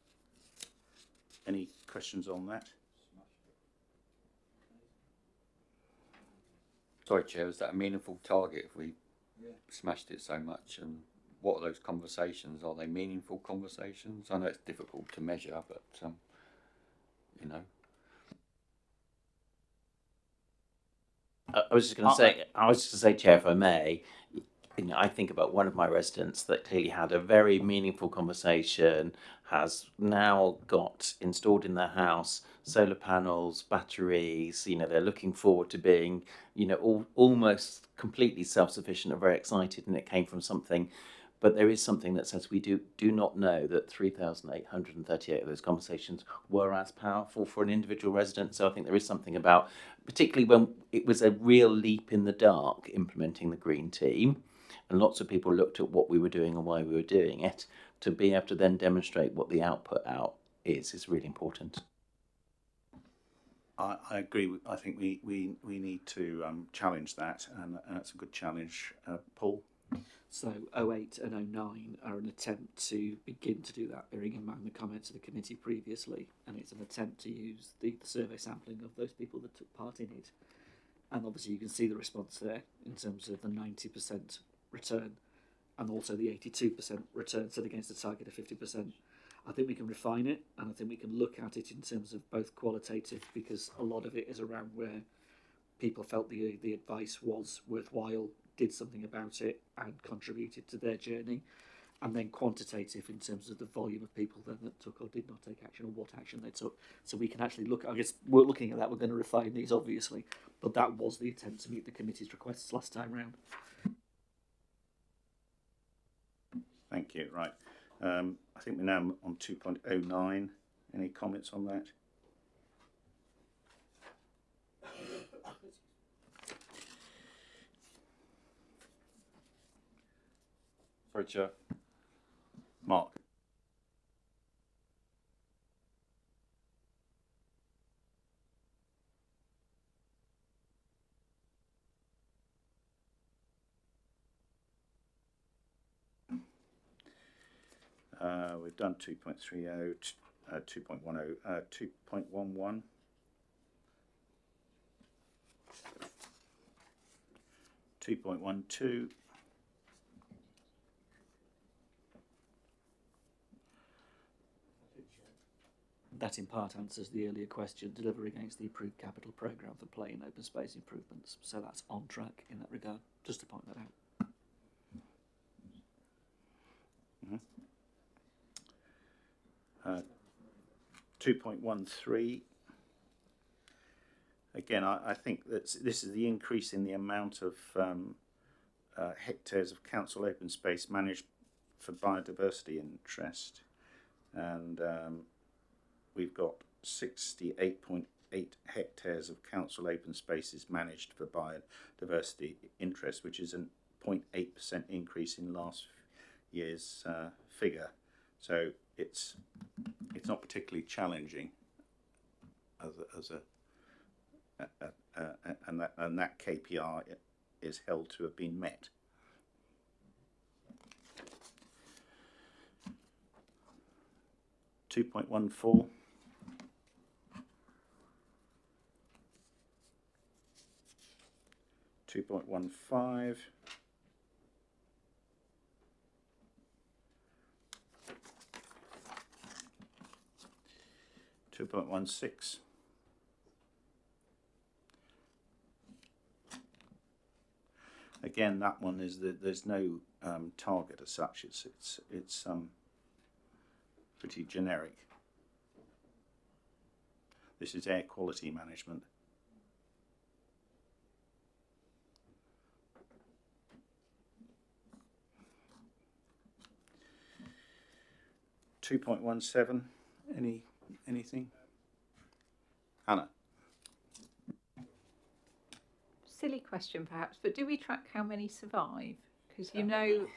Any questions on that? Sorry, Chair, is that a meaningful target if we smashed it so much? And what are those conversations? Are they meaningful conversations? I know it's difficult to measure, but you know. I was just going to say, Chair, if I may, I think about one of my residents that clearly had a very meaningful conversation, has now got installed in their house solar panels, batteries. They're looking forward to being, almost completely self-sufficient and very excited, and it came from something. But there is something that says we do not know that 3,838 of those conversations were as powerful for an individual resident. So I think there is something about, particularly when it was a real leap in the dark implementing the Green Team, and lots of people looked at what we were doing and why we were doing it, to be able to then demonstrate what the output out is really important. I agree. I think we need to challenge that, and that's a good challenge. Paul? So 08 and 09 are an attempt to begin to do that, bearing in mind the comments of the committee previously, and it's an attempt to use the survey sampling of those people that took part in it. And obviously you can see the response there in terms of the 90% return and also the 82% return set against a target of 50%. I think we can refine it, and I think we can look at it in terms of both qualitative, because a lot of it is around where people felt the advice was worthwhile, did something about it and contributed to their journey, and then quantitative in terms of the volume of people then that took or did not take action, or what action they took. So we can actually look, I guess we're looking at that, we're going to refine these obviously, but that was the attempt to meet the committee's requests last time round. Thank you. Right. I think we're now on 2.09. Any comments on that? Sorry, Chair. Mark? We've done 2.30, 2.10, 2.11. 2.12. That in part answers the earlier question, deliver against the approved capital programme for play and open space improvements. So that's on track in that regard, just to point that out. 2.13. Again, I think that this is the increase in the amount of hectares of council open space managed for biodiversity interest, and we've got 68.8 hectares of council open spaces managed for biodiversity interest, which is a 0.8% increase in last year's figure. So it's not particularly challenging and that KPI is held to have been met. (2.14) (2.15) (2.16) Again, that one is that there's no target as such. It's pretty generic. This is air quality management. (2.17) anything? Hannah? Silly question perhaps, but do we track how many survive? Because you know,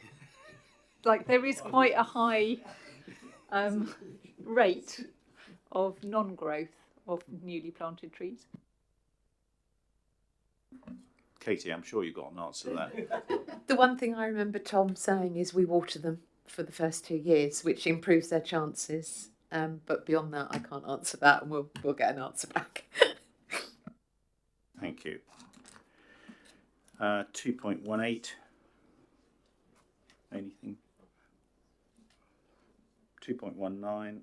like there is quite a high rate of non-growth of newly planted trees. Katie, I'm sure you've got an answer to that. The one thing I remember Tom saying is we water them for the first 2 years, which improves their chances. But beyond that, I can't answer that, and we'll get an answer back. Thank you. 2.18. Anything? 2.19.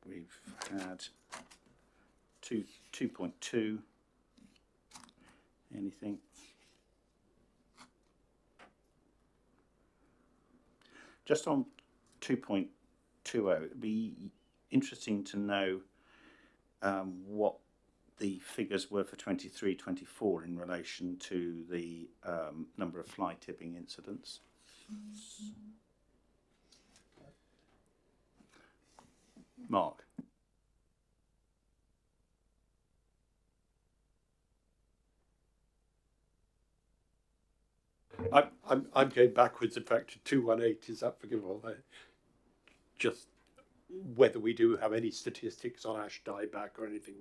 We've had 2.2. Anything? Just on 2.20, it'd be interesting to know what the figures were for 23-24 in relation to the number of fly tipping incidents. Mark? I'm going backwards. In fact, 218 is applicable. Just whether we do have any statistics on ash dieback or anything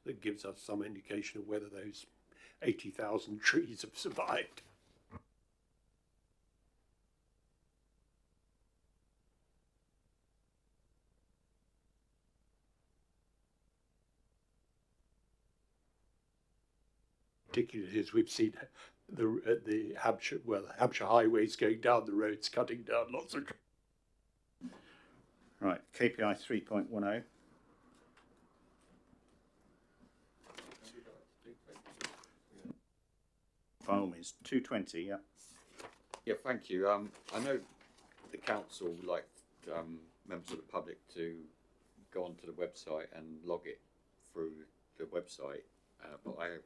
that gives us some indication of whether those 80,000 trees have survived. Particularly as we've seen the Hampshire highways going down the roads, cutting down lots of. Right, KPI 3.10. By all means, 220, yeah. Yeah, thank you. I know the council would like members of the public to go onto the website and log it through the website, but I have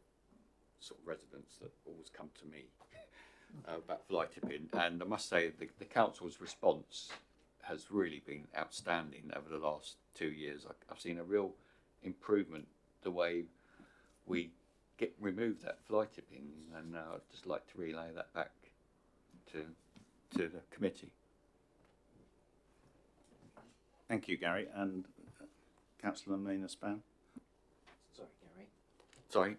sort of residents that always come to me about fly tipping, and I must say the council's response has really been outstanding over the last 2 years. I've seen a real improvement the way we remove that fly tipping, and I'd just like to relay that back to the committee. Thank you, Gary. And Councillor Maina-Span. Sorry, Gary. Sorry.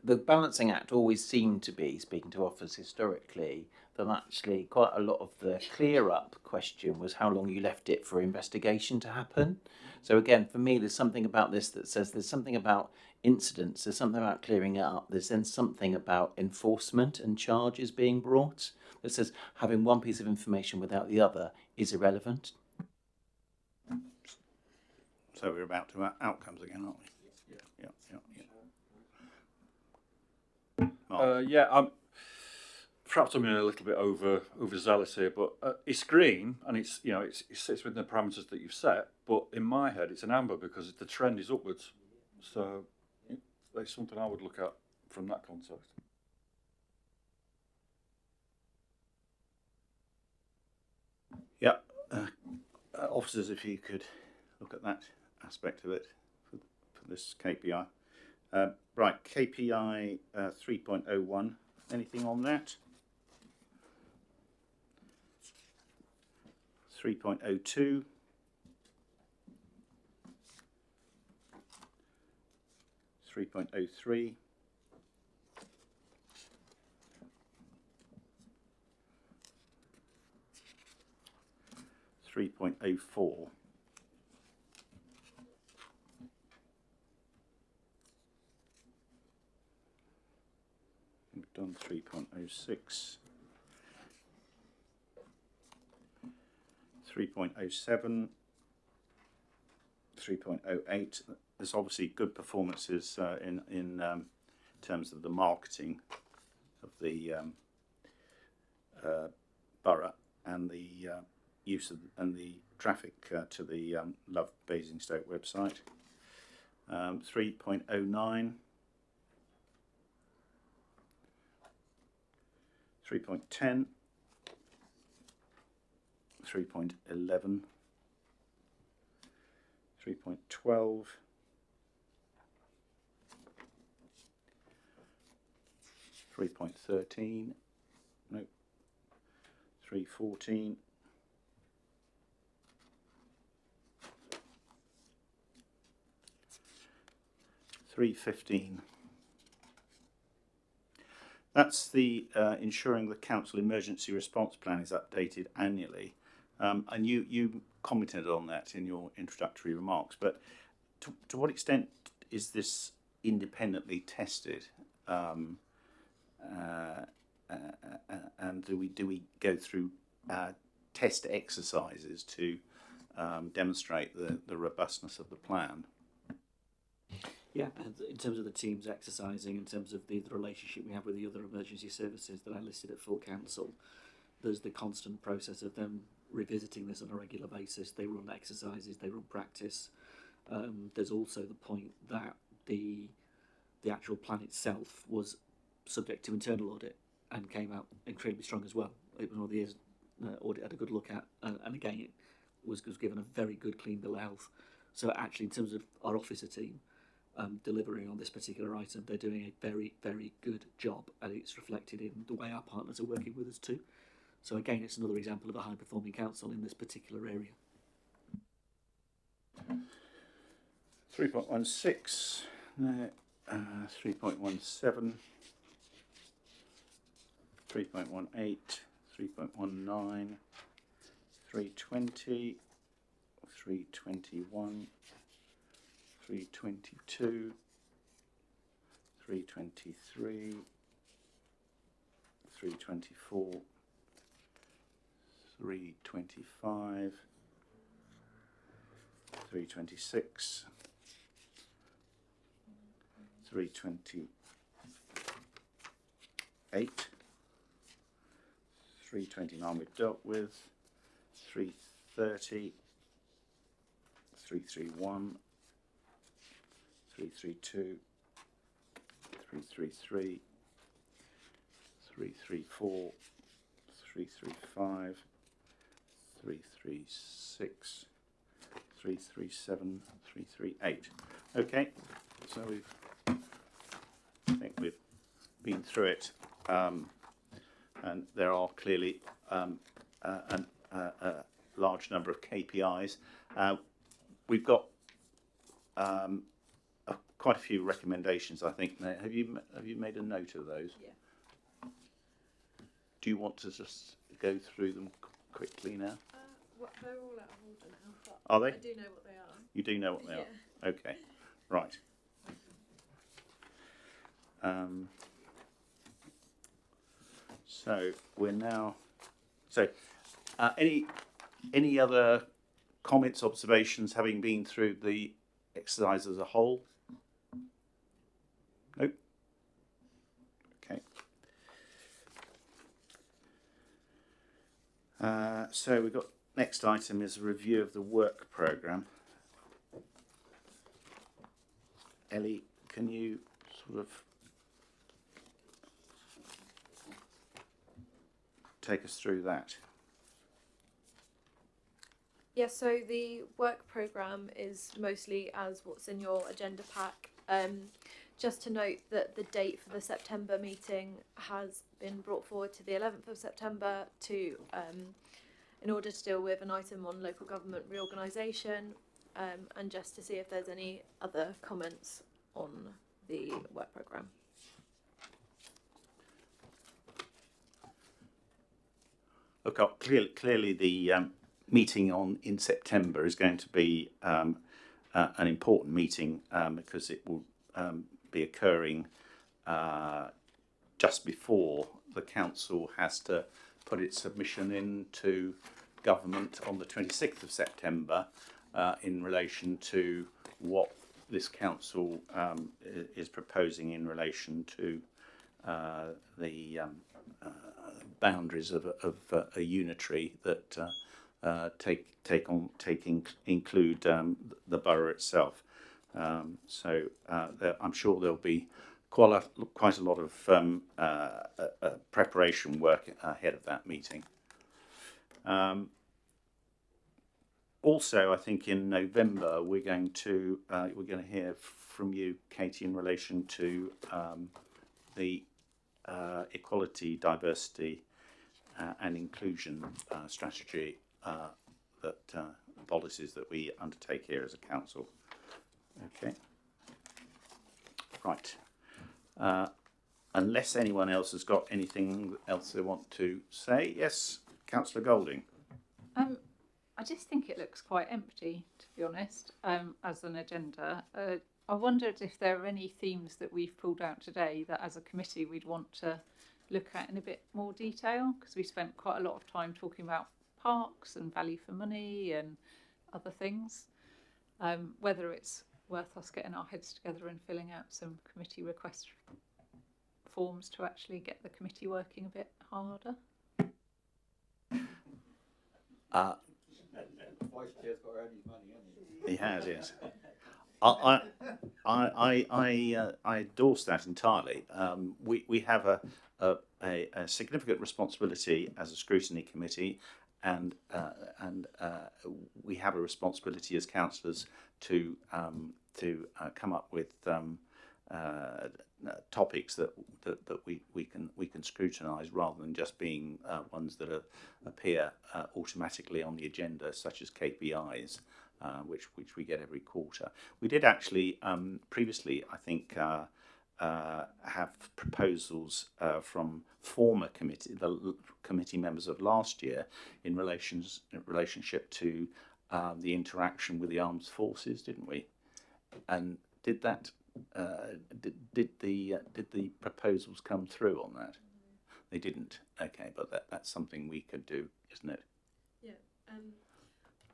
The balancing act always seemed to be, speaking to offers historically, that actually quite a lot of the clear up question was how long you left it for investigation to happen. So again, for me, there's something about this that says there's something about incidents, there's something about clearing it up, there's then something about enforcement and charges being brought that says having one piece of information without the other is irrelevant. So we're about to outcomes again, aren't we? Yeah. Perhaps I'm being a little bit overzealous here, but it's green and it sits within the parameters that you've set. But in my head, it's an amber because the trend is upwards. So that's something I would look at from that context. Yeah, officers, if you could look at that aspect of it for this KPI. Right, KPI 3.01. Anything on that? 3.02. 3.03. 3.04. We've done 3.06. 3.07. 3.08. There's obviously good performances in terms of the marketing of the borough and the use of and the traffic to the Love Basingstoke website. 3.09. 3.10. 3.11. 3.12. 3.13. Nope. 3.14. 3.15. That's the ensuring the council emergency response plan is updated annually, and you commented on that in your introductory remarks. But to what extent is this independently tested, and do we go through test exercises to demonstrate the robustness of the plan? Yeah, and in terms of the teams exercising, in terms of the relationship we have with the other emergency services that I listed at full council, there's the constant process of them revisiting this on a regular basis. They run exercises, they run practice. There's also the point that the actual plan itself was subject to internal audit and came out incredibly strong as well. It was one of the years audit had a good look at, and again it was given a very good clean bill of health. So actually, in terms of our officer team, delivering on this particular item, they're doing a very, very good job, and it's reflected in the way our partners are working with us too. So again, it's another example of a high-performing council in this particular area. 3.16, 3.17, 3.18, 3.19, 320, 321, 322, 323, 324, 325, 326, 328, 329 we've dealt with, 330, 331, 332, 333, 334, 335, 336, 337, 338. Okay, so I think we've been through it, and there are clearly a large number of KPIs. We've got quite a few recommendations, I think. Have you made a note of those? Yeah. Do you want to just go through them quickly now? Well, they're all out of order now, but Are they? I do know what they are. You do know what they Yeah. are? Okay, right. So we're now. So, any other comments, observations, having been through the exercise as a whole? Nope. Okay. So we've got next item is a review of the work programme. Ellie, can you sort of take us through that? Yes, so the work programme is mostly as what's in your agenda pack. Just to note that the date for the September meeting has been brought forward to the 11th of September to in order to deal with an item on local government reorganisation, and just to see if there's any other comments on the work programme. Look, clearly the meeting in September is going to be an important meeting because it will be occurring just before the council has to put its submission into government on the 26th of September in relation to what this council is proposing in relation to the boundaries of a unitary that include the borough itself. So I'm sure there'll be quite a lot of preparation work ahead of that meeting. Also, I think in November we're going to hear from you, Katie, in relation to the equality, diversity, and inclusion strategy policies that we undertake here as a council. Okay. Right. Unless anyone else has got anything else they want to say, yes, Councillor Golding. I just think it looks quite empty, to be honest, as an agenda. I wondered if there are any themes that we've pulled out today that as a committee we'd want to look at in a bit more detail, because we spent quite a lot of time talking about parks and value for money and other things. Whether it's worth us getting our heads together and filling out some committee request forms to actually get the committee working a bit harder. Vice Chair's got to earn his money, hasn't he? He has, yes. I endorse that entirely. We have a significant responsibility as a scrutiny committee, and we have a responsibility as councillors to come up with topics that we can scrutinise, rather than just being ones that appear automatically on the agenda, such as KPIs, which we get every quarter. We did actually previously, I think, have proposals from former committee members of last year in relationship to the interaction with the armed forces, didn't we? And did that? Did the proposals come through on that? They didn't. Okay, but that's something we could do, isn't it? Yeah.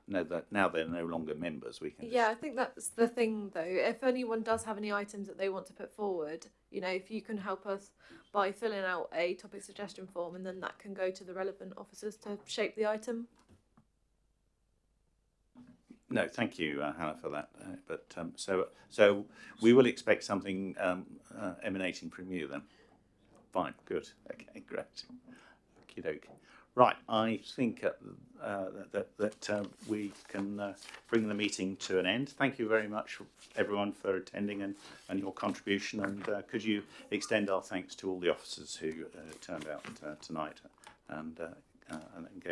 No, that now they're no longer members. We can. Yeah, I think that's the thing, though. If anyone does have any items that they want to put forward, you know, if you can help us by filling out a topic suggestion form, and then that can go to the relevant officers to shape the item. No, thank you, Hannah, for that. But so we will expect something emanating from you then. Fine, good. Okay, great. Okie doke. Right, I think that we can bring the meeting to an end. Thank you very much, everyone, for attending and your contribution. And could you extend our thanks to all the officers who turned out tonight and gave